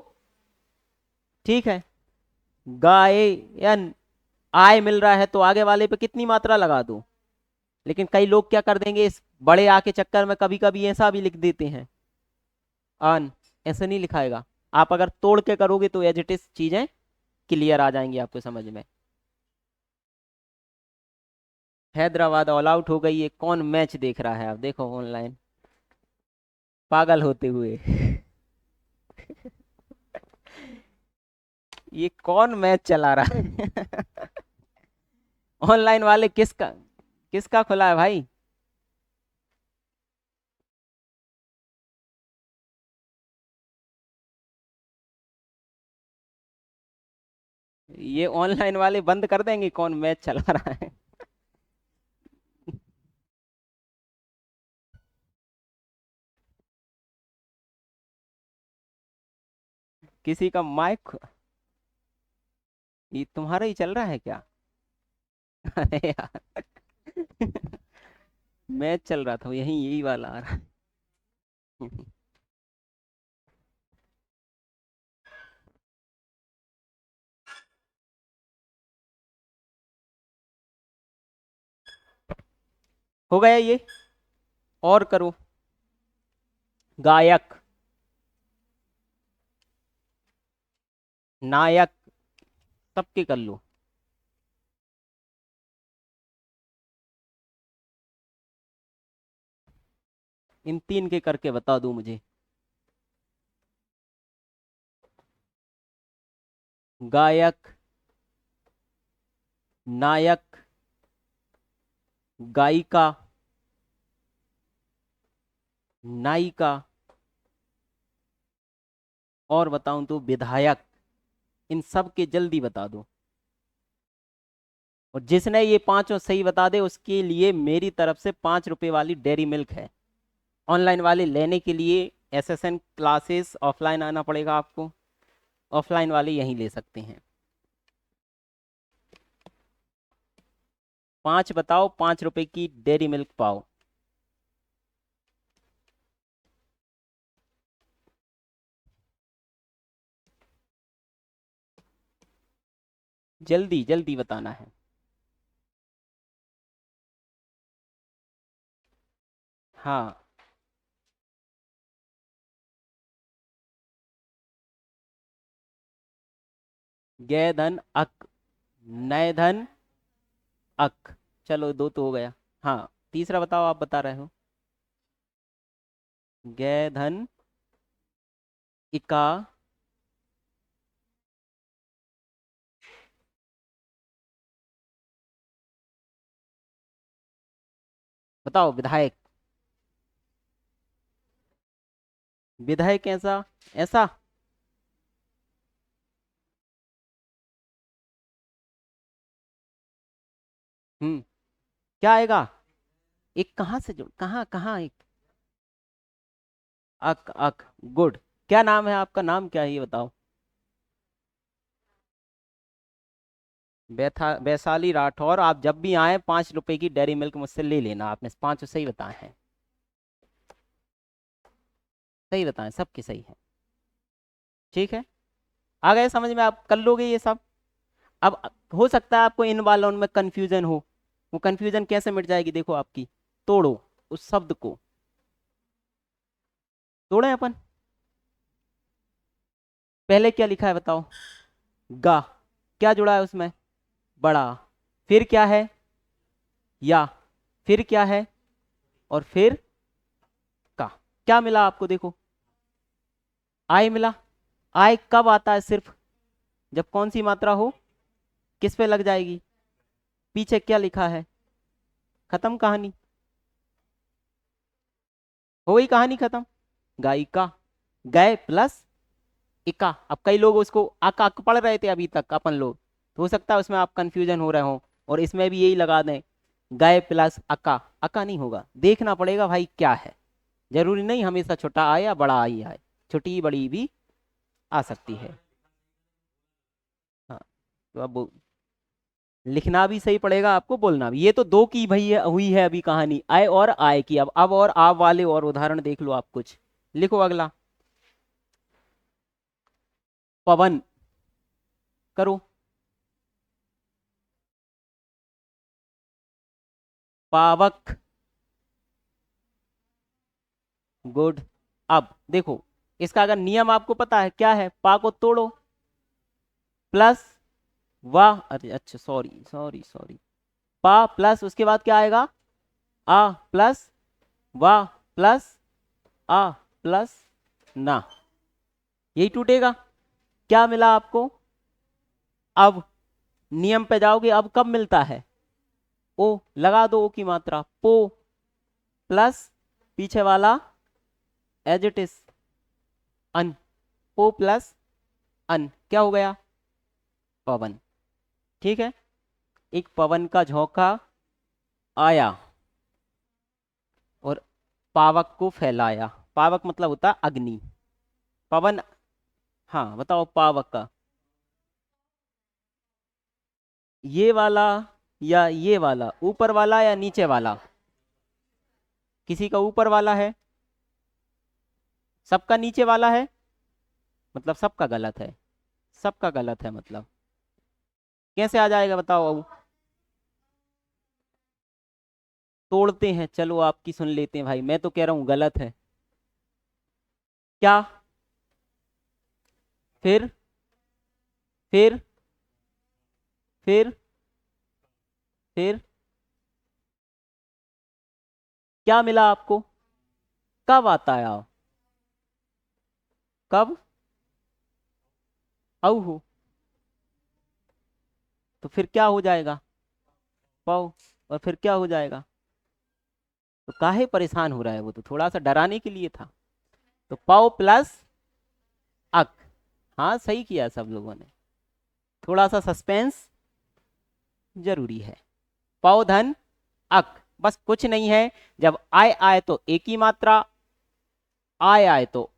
ठीक है, गायन, आय मिल रहा है तो आगे वाले पे कितनी मात्रा लगा दो। लेकिन कई लोग क्या कर देंगे, इस बड़े आ के चक्कर में कभी कभी ऐसा भी लिख देते हैं, अन। ऐसे नहीं लिखाएगा। आप अगर तोड़ के करोगे तो एज इट इज चीजें क्लियर आ जाएंगी आपको समझ में। हैदराबाद ऑल आउट हो गई है। कौन मैच देख रहा है? आप देखो ऑनलाइन, पागल होते हुए। ये कौन मैच चला रहा है? ऑनलाइन वाले किसका, किसका खुला है भाई? ये ऑनलाइन वाले बंद कर देंगे कौन मैच चला रहा है। किसी का माइक, ये तुम्हारा ही चल रहा है क्या? अरे यार, मैच चल रहा था यही, यही वाला आ रहा है। हो गया ये? और करो। गायक, नायक, सबके कर लो। इन तीन के करके बता दो मुझे। गायक, नायक, गायिका, नायिका, और बताऊं तो विधायक। इन सब के जल्दी बता दो। और जिसने ये पांचों सही बता दे उसके लिए मेरी तरफ से 5 रुपए वाली डेयरी मिल्क है। ऑनलाइन वाले लेने के लिए एसएसएन क्लासेस ऑफलाइन आना पड़ेगा आपको, ऑफलाइन वाले यहीं ले सकते हैं। 5 बताओ, 5 रुपए की डेयरी मिल्क पाओ। जल्दी जल्दी बताना है। हाँ। गै धन अक, नय धन अक। चलो दो तो हो गया। हाँ, तीसरा बताओ, आप बता रहे हो। गै धन इका, बताओ विधायक। विधायक ऐसा, ऐसा। क्या आएगा? एक कहाँ से जुड़, कहाँ कहाँ एक? अक अक, गुड। क्या नाम है आपका? नाम क्या है ये बताओ। वैशाली राठौर। आप जब भी आए 5 रुपए की डेयरी मिल्क मुझसे ले लेना। आपने पांच सही बताए हैं, सही बताएं, सबके सही है। ठीक है, आ गए समझ में, आप कर लोगे ये सब। अब हो सकता है आपको इन वालों में कंफ्यूजन हो, वो कंफ्यूजन कैसे मिट जाएगी देखो आपकी। तोड़ो उस शब्द को, तोड़े अपन। पहले क्या लिखा है बताओ, गा, क्या जुड़ा है उसमें, बड़ा, फिर क्या है, या, फिर क्या है, और फिर का। क्या मिला आपको देखो, आय मिला। आय कब आता है, सिर्फ जब कौन सी मात्रा हो, किस पे लग जाएगी, पीछे क्या लिखा है, खत्म कहानी, हो गई कहानी खत्म। गायिका, गए प्लस इका। अब कई लोग उसको अक अक पढ़ रहे थे अभी तक अपन लोग, तो हो सकता है उसमें आप कंफ्यूजन हो रहे हो, और इसमें भी यही लगा दें, गए प्लस अका। अका नहीं होगा, देखना पड़ेगा भाई क्या है, जरूरी नहीं हमेशा छोटा आए या बड़ा आई आए, छोटी बड़ी भी आ सकती है। हाँ, तो अब लिखना भी सही पड़ेगा आपको, बोलना भी। ये तो दो की भई है, हुई है अभी कहानी, आय और आय की। अब और आप वाले और उदाहरण देख लो आप कुछ, लिखो अगला। पवन, करो। पावक, गुड। अब देखो, इसका अगर नियम आपको पता है क्या है, पा को तोड़ो, प्लस वाह, अरे अच्छा सॉरी सॉरी सॉरी, पा प्लस उसके बाद क्या आएगा, आ प्लस वाह प्लस आ प्लस ना, यही टूटेगा। क्या मिला आपको, अब नियम पे जाओगे, अब कब मिलता है, ओ लगा दो, ओ की मात्रा, पो प्लस पीछे वाला एज इट इज अन, पो प्लस अन, क्या हो गया, पवन। ठीक है, एक पवन का झोंका आया और पावक को फैलाया। पावक मतलब होता है अग्नि, पवन। हाँ बताओ पावक का, ये वाला या ये वाला, ऊपर वाला या नीचे वाला, किसी का ऊपर वाला है, सबका नीचे वाला है, मतलब सबका गलत है, सबका गलत है मतलब, कैसे आ जाएगा बताओ अब। तोड़ते हैं, चलो आपकी सुन लेते हैं भाई, मैं तो कह रहा हूं गलत है। क्या, फिर फिर फिर फिर क्या मिला आपको, कब आता है आओ, कब, औ हो, तो फिर क्या हो जाएगा, पाओ, और फिर क्या हो जाएगा, तो काहे परेशान हो रहा है, वो तो थोड़ा सा डराने के लिए था। तो पाओ प्लस अक, हाँ सही किया सब लोगों ने, थोड़ा सा सस्पेंस जरूरी है। पाओ धन अक, बस कुछ नहीं है, जब आय आए तो एक ही मात्रा, आय आए तो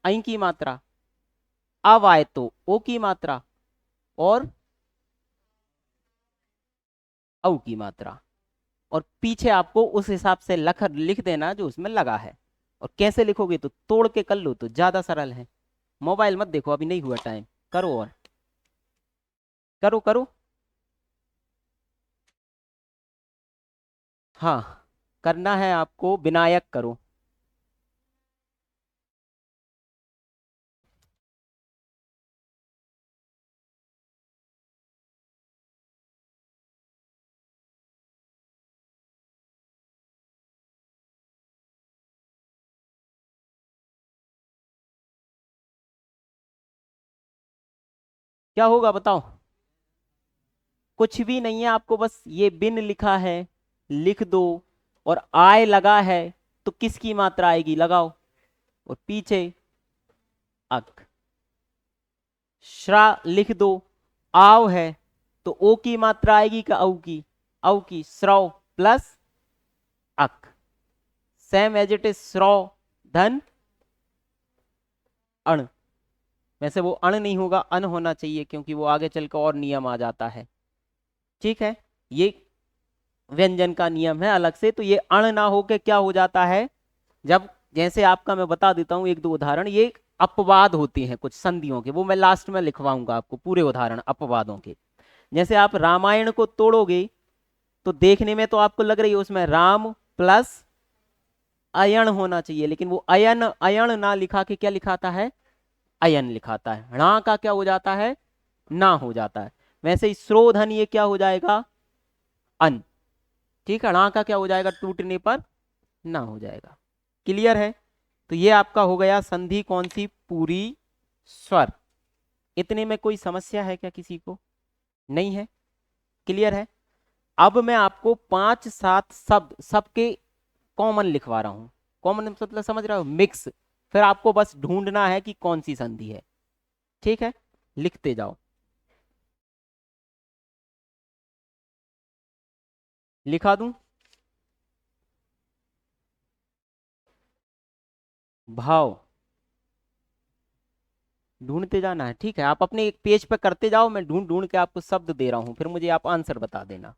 ऐ की मात्रा, अब आए तो ओ की मात्रा, और औ की मात्रा, और पीछे आपको उस हिसाब से लिख देना जो उसमें लगा है। और कैसे लिखोगे, तो तोड़ के कर लो तो ज्यादा सरल है। मोबाइल मत देखो, अभी नहीं हुआ टाइम, करो और करो करो। हाँ, करना है आपको, विनायक करो। क्या होगा बताओ, कुछ भी नहीं है, आपको बस ये बिन लिखा है, लिख दो, और आय लगा है, तो किसकी मात्रा आएगी लगाओ, और पीछे अक, श्रा लिख दो, आव है, तो ओ की मात्रा आएगी का औ की, औ की, श्रव प्लस अक, सेम एज इट इज, श्रव धन अण। वैसे वो अण नहीं होगा, अन होना चाहिए, क्योंकि वो आगे चलकर और नियम आ जाता है। ठीक है, ये व्यंजन का नियम है अलग से, तो ये अण ना होके क्या हो जाता है, जब जैसे आपका मैं बता देता हूं एक दो उदाहरण, ये अपवाद होते हैं कुछ संधियों के, वो मैं लास्ट में लिखवाऊंगा आपको पूरे उदाहरण अपवादों के। जैसे आप रामायण को तोड़ोगे तो देखने में तो आपको लग रही है उसमें राम प्लस अयण होना चाहिए, लेकिन वो अयन अयण ना लिखा के क्या लिखाता है, अयन लिखाता है। णा का क्या हो जाता है, ना हो जाता है। वैसे ही श्रोधन ये क्या हो जाएगा, अन। ठीक है, णा का क्या हो जाएगा टूटने पर, ना हो जाएगा। क्लियर है। तो ये आपका हो गया संधि कौन सी, पूरी स्वर। इतने में कोई समस्या है क्या किसी को, नहीं है, क्लियर है। अब मैं आपको 5-7 शब्द सबके कॉमन लिखवा रहा हूं। कॉमन मतलब समझ रहे हो, मिक्स। फिर आपको बस ढूंढना है कि कौन सी संधि है। ठीक है, लिखते जाओ। लिखा दूं, भाव ढूंढते जाना है। ठीक है, आप अपने एक पेज पे करते जाओ, मैं ढूंढ ढूंढ के आपको शब्द दे रहा हूं, फिर मुझे आप आंसर बता देना।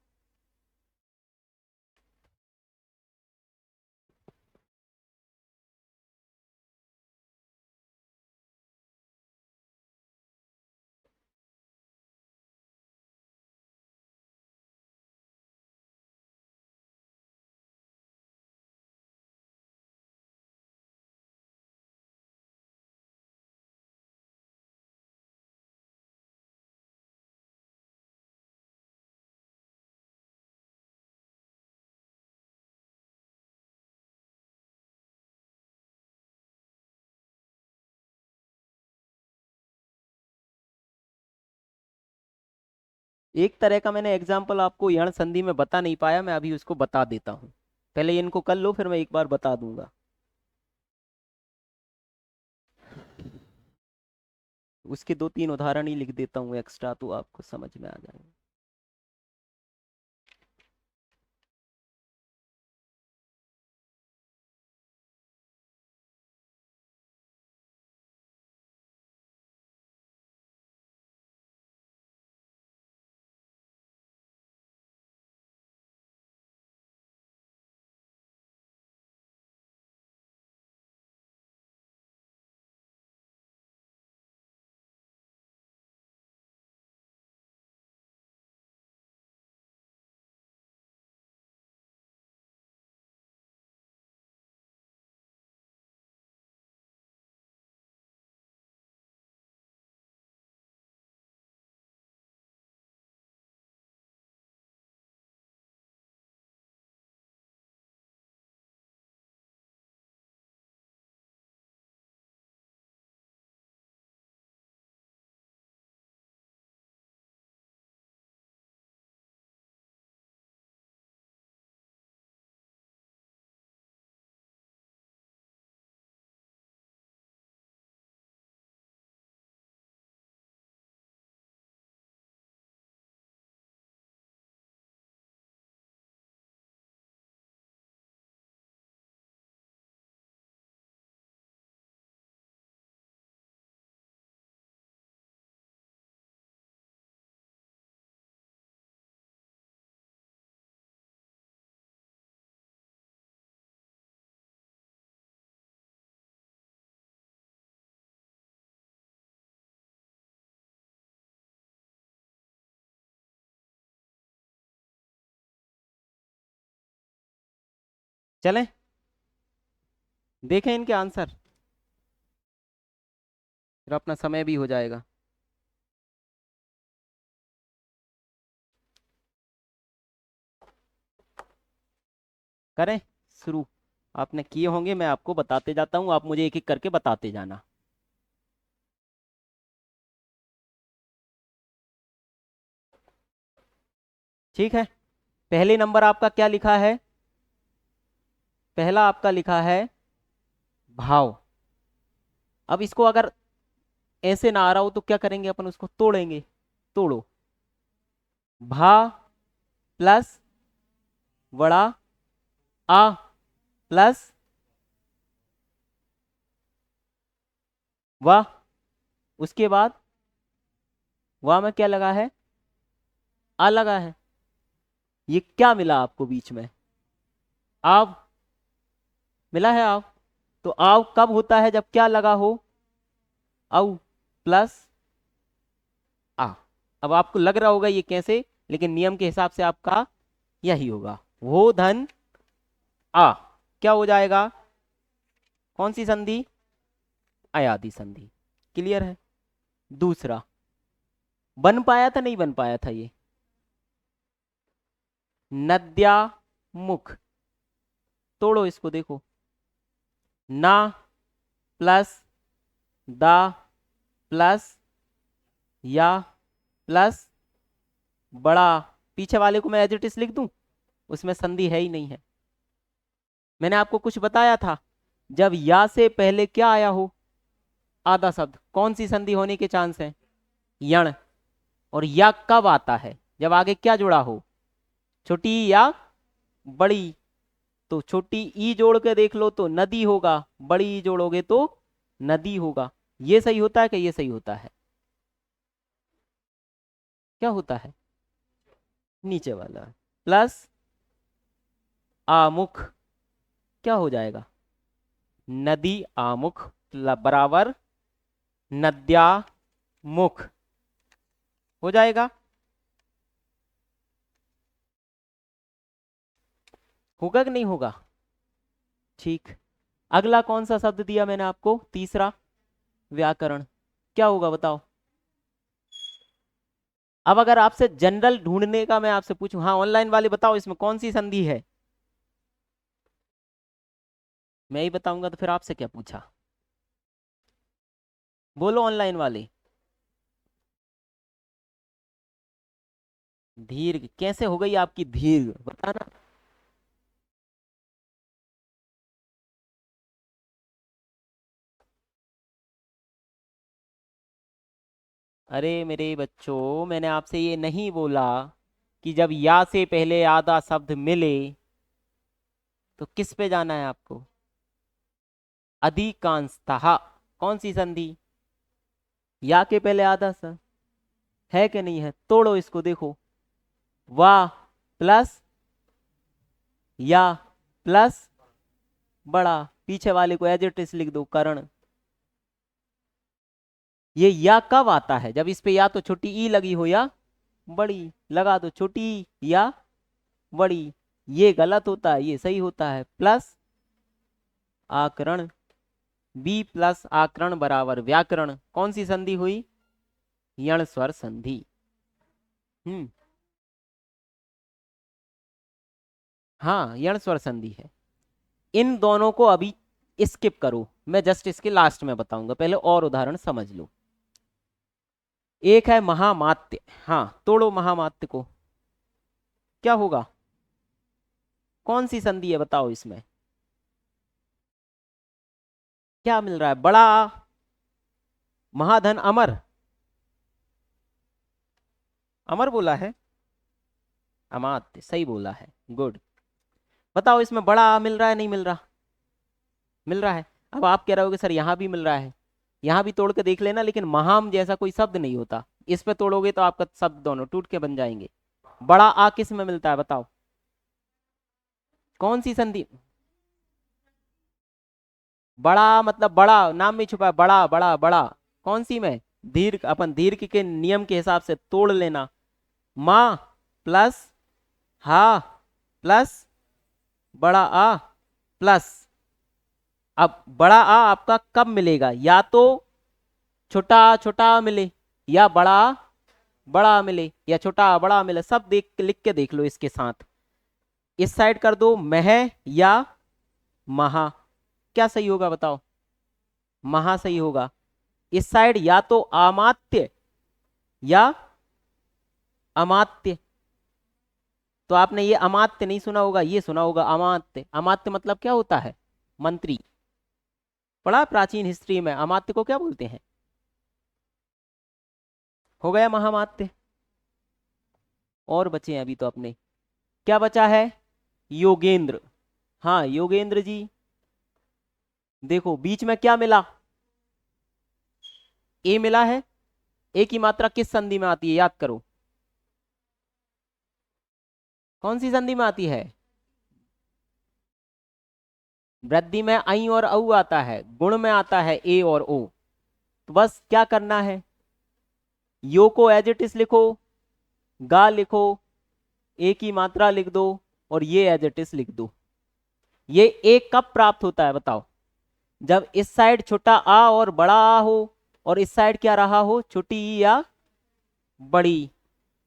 एक तरह का मैंने एग्जाम्पल आपको यण संधि में बता नहीं पाया, मैं अभी उसको बता देता हूँ। पहले इनको कर लो, फिर मैं एक बार बता दूंगा। उसके 2-3 उदाहरण ही लिख देता हूँ एक्स्ट्रा, तो आपको समझ में आ जाएगा। चलें, देखें इनके आंसर, फिर अपना समय भी हो जाएगा। करें शुरू। आपने किए होंगे, मैं आपको बताते जाता हूँ, आप मुझे एक एक करके बताते जाना। ठीक है, पहले नंबर आपका क्या लिखा है, पहला आपका लिखा है भाव। अब इसको अगर ऐसे ना आ रहा हो तो क्या करेंगे अपन, उसको तोड़ेंगे। तोड़ो, भा प्लस बड़ा आ प्लस वाह, उसके बाद वाह में क्या लगा है, आ लगा है। ये क्या मिला आपको बीच में, आव मिला है, आव। तो आव कब होता है, जब क्या लगा हो, औ प्लस आ। अब आपको लग रहा होगा ये कैसे, लेकिन नियम के हिसाब से आपका यही होगा, वो धन आ क्या हो जाएगा, कौन सी संधि, अयादि संधि। क्लियर है। दूसरा, बन पाया था नहीं बन पाया था ये, नद्या मुख, तोड़ो इसको देखो, ना प्लस दा प्लस या प्लस बड़ा, पीछे वाले को मैं एज इट इज लिख दूं, उसमें संधि है ही नहीं है। मैंने आपको कुछ बताया था, जब या से पहले क्या आया हो आधा शब्द, कौन सी संधि होने के चांस है, यण। और या कब आता है, जब आगे क्या जुड़ा हो, छोटी ई या बड़ी। तो छोटी ई जोड़ के देख लो तो नदी होगा, बड़ी ई जोड़ोगे तो नदी होगा। ये सही होता है कि ये सही होता है, क्या होता है, नीचे वाला प्लस आमुख, क्या हो जाएगा, नदी आमुख बराबर नद्या मुख हो जाएगा। होगा कि नहीं होगा, ठीक। अगला कौन सा शब्द दिया मैंने आपको, तीसरा, व्याकरण, क्या होगा बताओ। अब अगर आपसे जनरल ढूंढने का मैं आपसे पूछूं, हाँ ऑनलाइन वाले बताओ इसमें कौन सी संधि है, मैं ही बताऊंगा तो फिर आपसे क्या पूछा, बोलो ऑनलाइन वाले। दीर्घ, कैसे हो गई आपकी दीर्घ बताना। अरे मेरे बच्चों, मैंने आपसे ये नहीं बोला कि जब या से पहले आधा शब्द मिले तो किस पे जाना है आपको, अधिकांशतः, कौन सी संधि, या के पहले आधा सा है कि नहीं है, तोड़ो इसको देखो, वाह प्लस या प्लस बड़ा, पीछे वाले को एज इट इज लिख दो, करण। ये या कब आता है, जब इस पे या तो छोटी ई लगी हो या बड़ी, लगा दो छोटी ई या बड़ी। ये गलत होता है, ये सही होता है, प्लस आकरण, बी प्लस आकरण बराबर व्याकरण, कौन सी संधि हुई, यण स्वर संधि। हम्म, हाँ यण स्वर संधि है। इन दोनों को अभी स्किप करो, मैं जस्ट इसके लास्ट में बताऊंगा, पहले और उदाहरण समझ लो। एक है महामात्य, हाँ तोड़ो महामात्य को, क्या होगा, कौन सी संधि है बताओ इसमें, क्या मिल रहा है, बड़ा महाधन अमर, अमर बोला है, अमात्य सही बोला है, गुड। बताओ इसमें बड़ा आ मिल रहा है नहीं मिल रहा, मिल रहा है। अब आप कह रहे हो कि सर यहाँ भी मिल रहा है, यहाँ भी तोड़ के देख लेना, लेकिन महाम जैसा कोई शब्द नहीं होता, इस पे तोड़ोगे तो आपका शब्द दोनों टूट के बन जाएंगे। बड़ा आ किस में मिलता है बताओ, कौन सी संधि, बड़ा मतलब बड़ा, नाम में छुपा है, बड़ा बड़ा बड़ा, कौन सी में, दीर्घ, अपन दीर्घ के नियम के हिसाब से तोड़ लेना, माँ प्लस हा प्लस बड़ा आ प्लस। अब बड़ा आ आपका कब मिलेगा, या तो छोटा छोटा मिले, या बड़ा बड़ा मिले, या छोटा बड़ा मिले, सब देख लिख के देख लो इसके साथ। इस साइड कर दो मह या महा, क्या सही होगा बताओ, महा सही होगा। इस साइड या तो अमात्य या अमात्य, तो आपने ये अमात्य नहीं सुना होगा, ये सुना होगा अमात्य। अमात्य मतलब क्या होता है, मंत्री, पढ़ा प्राचीन हिस्ट्री में, अमात्य को क्या बोलते हैं। हो गया महामात्य, और बचे हैं अभी तो अपने, क्या बचा है, योगेंद्र। हाँ योगेंद्र जी, देखो बीच में क्या मिला, ए मिला है, ए की मात्रा किस संधि में आती है याद करो, कौन सी संधि में आती है, वृद्धि में आई और औ आता है, गुण में आता है ए और ओ। तो बस क्या करना है, यो को एज इट इज लिखो, गा लिखो, ए की मात्रा लिख दो और ये एज इट इज लिख दो। ये एक कब प्राप्त होता है बताओ, जब इस साइड छोटा आ और बड़ा आ हो और इस साइड क्या रहा हो, छोटी ई या बड़ी,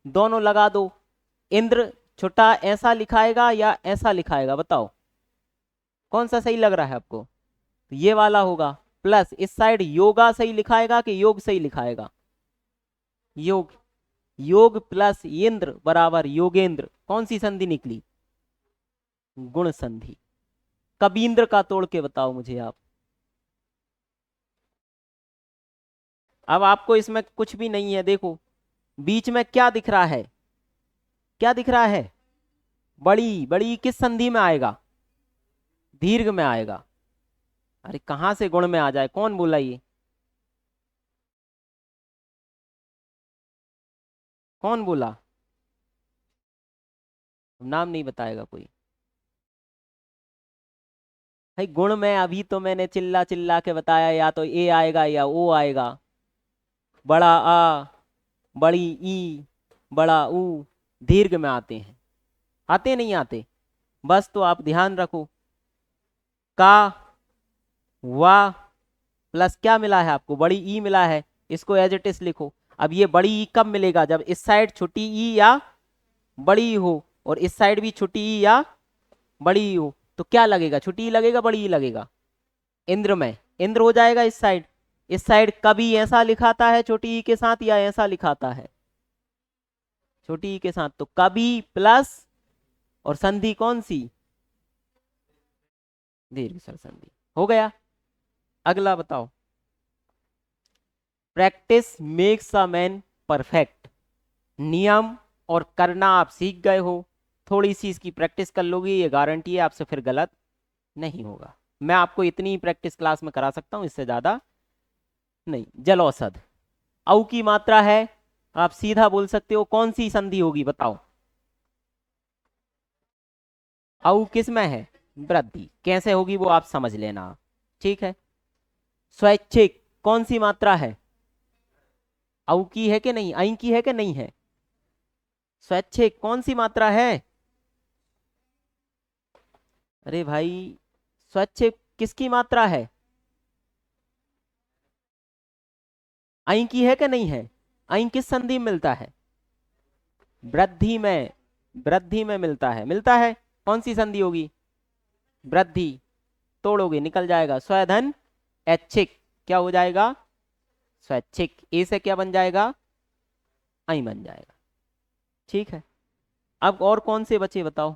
दोनों लगा दो। इंद्र छोटा ऐसा लिखाएगा या ऐसा लिखाएगा बताओ, कौन सा सही लग रहा है आपको, तो ये वाला होगा। प्लस इस साइड योगा सही लिखाएगा कि योग सही लिखाएगा, योग, योग प्लस इंद्र बराबर योगेंद्र, कौन सी संधि निकली, गुण संधि। कबींद्र का तोड़ के बताओ मुझे आप। अब आपको इसमें कुछ भी नहीं है, देखो बीच में क्या दिख रहा है, क्या दिख रहा है, बड़ी, बड़ी किस संधि में आएगा, दीर्घ में आएगा। अरे कहां से गुण में आ जाए, कौन बोला ये, कौन बोला, नाम नहीं बताएगा कोई। भाई गुण में अभी तो मैंने चिल्ला चिल्ला के बताया, या तो ए आएगा या ओ आएगा, बड़ा आ, बड़ी ई, बड़ा ऊ, दीर्घ में आते हैं, आते नहीं आते, बस तो आप ध्यान रखो। का, वाह, प्लस क्या मिला है आपको, बड़ी ई मिला है, इसको एज इट इज लिखो। अब ये बड़ी ई कब मिलेगा, जब इस साइड छोटी ई या बड़ी ई हो और इस साइड भी छोटी ई या बड़ी ई हो, तो क्या लगेगा, छोटी ई लगेगा बड़ी ई लगेगा, इंद्र में इंद्र हो जाएगा। इस साइड कभी ऐसा लिखाता है छोटी ई के साथ या ऐसा लिखाता है छोटी ई के साथ, तो कभी प्लस और संधि कौन सी, दीर्घ स्वर संधि, हो गया। अगला बताओ, practice makes a man perfect, नियम और करना आप सीख गए हो, थोड़ी सी इसकी प्रैक्टिस कर लोगे, ये गारंटी है आपसे फिर गलत नहीं होगा। मैं आपको इतनी प्रैक्टिस क्लास में करा सकता हूं, इससे ज्यादा नहीं। जल औषध, औ की मात्रा है, आप सीधा बोल सकते हो, कौन सी संधि होगी बताओ, औ किस में है, वृद्धि, कैसे होगी वो आप समझ लेना, ठीक है। स्वैच्छिक कौन सी मात्रा है, औ की है कि नहीं, आई की है कि नहीं है, स्वैच्छिक कौन सी मात्रा है, अरे भाई स्वैच्छिक किसकी मात्रा है, आई की है कि नहीं है, आई किस संधि में मिलता है, वृद्धि में, वृद्धि में मिलता है, मिलता है, कौन सी संधि होगी, वृद्धि, तोड़ोगे निकल जाएगा, स्वधन ऐच्छिक, क्या हो जाएगा, स्वैच्छिक, ए से क्या बन जाएगा, आई बन जाएगा, ठीक है। अब और कौन से बचे बताओ,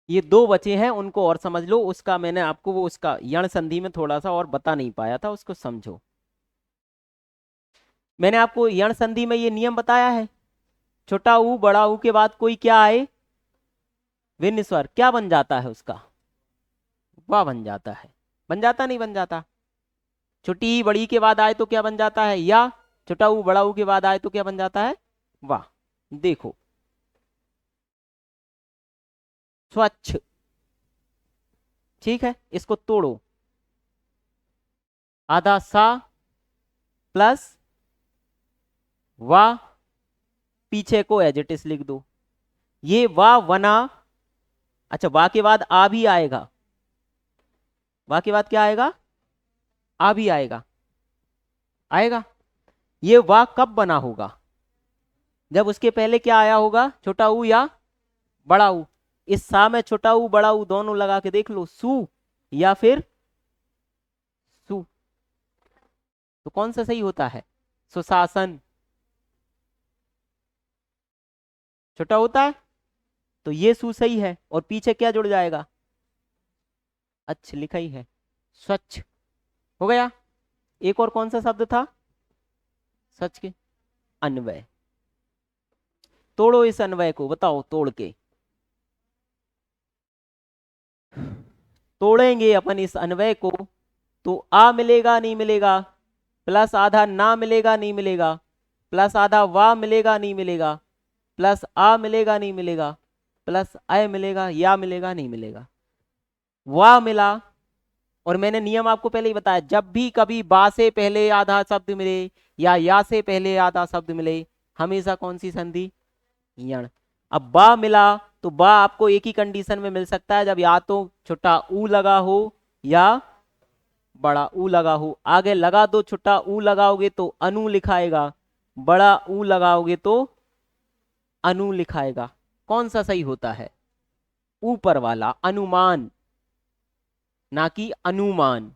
ये दो बचे हैं, उनको और समझ लो, उसका मैंने आपको वो उसका यण संधि में थोड़ा सा और बता नहीं पाया था, उसको समझो। मैंने आपको यण संधि में ये नियम बताया है, छोटा ऊ बड़ा ऊ के बाद कोई क्या आए, भिन्न स्वर, क्या बन जाता है उसका, वाह बन जाता है, बन जाता नहीं बन जाता, छोटी ई बड़ी के बाद आए तो क्या बन जाता है, या छोटा ऊ बड़ा ऊ के बाद आए तो क्या बन जाता है, वाह। देखो स्वच्छ, ठीक है, इसको तोड़ो, आधा सा प्लस वाह, पीछे को एज इट इज लिख दो, ये वाह वना, अच्छा वाह के बाद आ भी आएगा, वाह के बाद क्या आएगा, आ भी आएगा, आएगा। ये वाह कब बना होगा, जब उसके पहले क्या आया होगा, छोटा ऊ या बड़ा ऊ, इस सा में छोटा ऊ बड़ा ऊ दोनों लगा के देख लो, सु या फिर सु, तो कौन सा सही होता है, सुशासन, छोटा होता है, तो ये सु सही है, और पीछे क्या जुड़ जाएगा, अच्छा लिखा ही है, स्वच्छ, हो गया। एक और कौन सा शब्द था, सच के, अन्वय, तोड़ो इस अन्वय को, बताओ तोड़ के, तोड़ेंगे अपन इस अन्वय को, तो आ मिलेगा नहीं मिलेगा, प्लस आधा ना मिलेगा नहीं मिलेगा, प्लस आधा वाह मिलेगा नहीं मिलेगा, प्लस आ मिलेगा नहीं मिलेगा, प्लस अय मिलेगा या मिलेगा नहीं मिलेगा, वाह मिला, और मैंने नियम आपको पहले ही बताया, जब भी कभी बा से पहले आधा शब्द मिले या से पहले आधा शब्द मिले, हमेशा कौन सी संधि, यण। अब बा मिला तो बा आपको एक ही कंडीशन में मिल सकता है, जब या तो छोटा ऊ लगा हो या बड़ा ऊ लगा हो। आगे लगा दो छोटा ऊ लगाओगे तो अनु लिखाएगा, बड़ा ऊ लगाओगे तो अनु लिखाएगा। कौन सा सही होता है, ऊपर वाला अनुमान, ना कि अनुमान।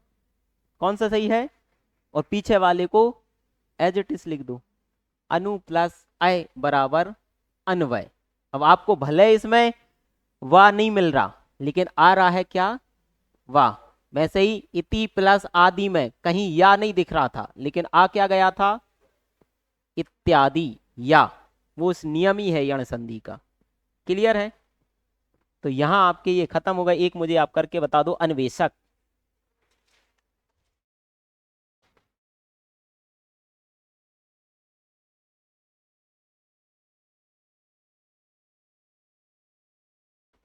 कौन सा सही है, और पीछे वाले को एज इट इज लिख दो, अनु प्लस अय बराबर अन्वय। अब आपको भले इसमें वाह नहीं मिल रहा, लेकिन आ रहा है क्या, वाह। वैसे ही इति प्लस आदि में कहीं या नहीं दिख रहा था, लेकिन आ क्या गया था, इत्यादि या। वो उस नियम ही है यण संधि का। क्लियर है। तो यहां आपके ये खत्म होगा। एक मुझे आप करके बता दो, अन्वेषक।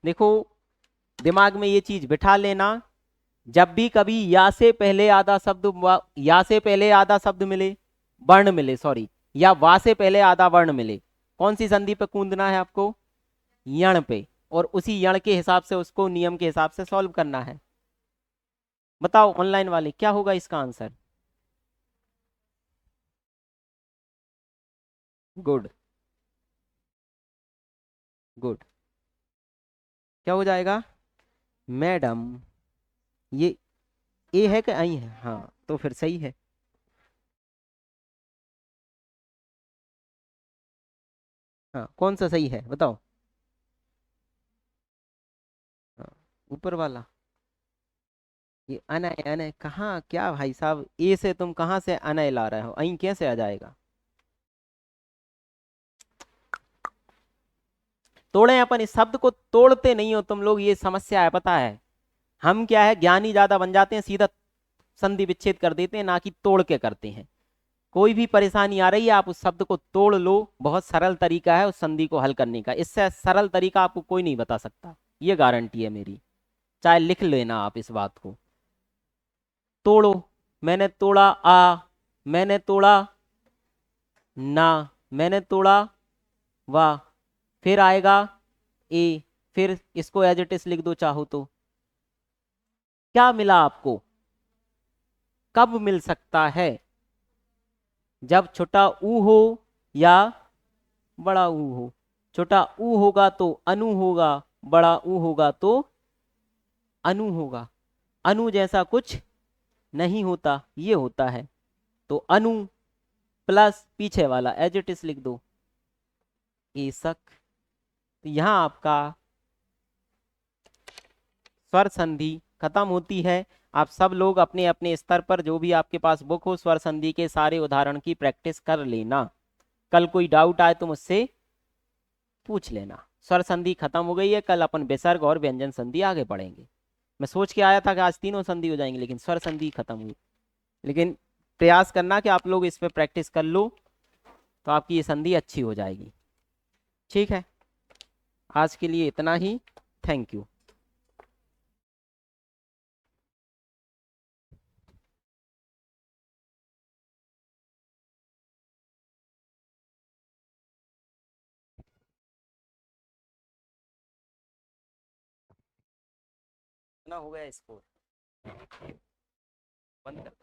देखो, दिमाग में ये चीज बिठा लेना, जब भी कभी या से पहले आधा शब्द या से पहले आधा शब्द मिले, वर्ण मिले सॉरी, या वा से पहले आधा वर्ण मिले, कौन सी संधि पे कूदना है आपको, यण पे। और उसी यण के हिसाब से उसको नियम के हिसाब से सॉल्व करना है। बताओ ऑनलाइन वाले, क्या होगा इसका आंसर। Good, good. क्या हो जाएगा, मैडम। ये ए है कि आई है, हाँ तो फिर सही है। हाँ कौन सा सही है बताओ। हाँ, ऊपर वाला। ये अनय अनय कहाँ, क्या भाई साहब, ए से तुम कहाँ से अनय ला रहे हो, अई कैसे आ जाएगा। तोड़े, अपन इस शब्द को तोड़ते नहीं हो तुम लोग, ये समस्या है पता है। हम क्या है, ज्ञानी ज्यादा बन जाते हैं, सीधा संधि विच्छेद कर देते हैं, ना कि तोड़ के करते हैं। कोई भी परेशानी आ रही है, आप उस शब्द को तोड़ लो, बहुत सरल तरीका है उस संधि को हल करने का, इससे सरल तरीका आपको कोई नहीं बता सकता, ये गारंटी है मेरी। चाहे लिख लेना आप इस बात को। तोड़ो, मैंने तोड़ा आ, मैंने तोड़ा ना, मैंने तोड़ा वाह, फिर आएगा ए, फिर इसको एज इट इज लिख दो चाहो तो। क्या मिला आपको, कब मिल सकता है, जब छोटा ऊ हो या बड़ा ऊ हो। छोटा ऊ होगा तो अनु होगा, बड़ा ऊ होगा तो अनु होगा। अनु जैसा कुछ नहीं होता, ये होता है। तो अनु प्लस पीछे वाला एज इट इज लिख दो, एसक। तो यहाँ आपका स्वर संधि खत्म होती है। आप सब लोग अपने अपने स्तर पर, जो भी आपके पास बुक हो, स्वर संधि के सारे उदाहरण की प्रैक्टिस कर लेना। कल कोई डाउट आए तो मुझसे पूछ लेना। स्वर संधि खत्म हो गई है, कल अपन विसर्ग और व्यंजन संधि आगे पढ़ेंगे। मैं सोच के आया था कि आज तीनों संधि हो जाएंगे, लेकिन स्वर संधि खत्म हुई। लेकिन प्रयास करना कि आप लोग इस पे प्रैक्टिस कर लो, तो आपकी ये संधि अच्छी हो जाएगी। ठीक है, आज के लिए इतना ही। Thank you. इतना हो गया स्कोर, बंद कर।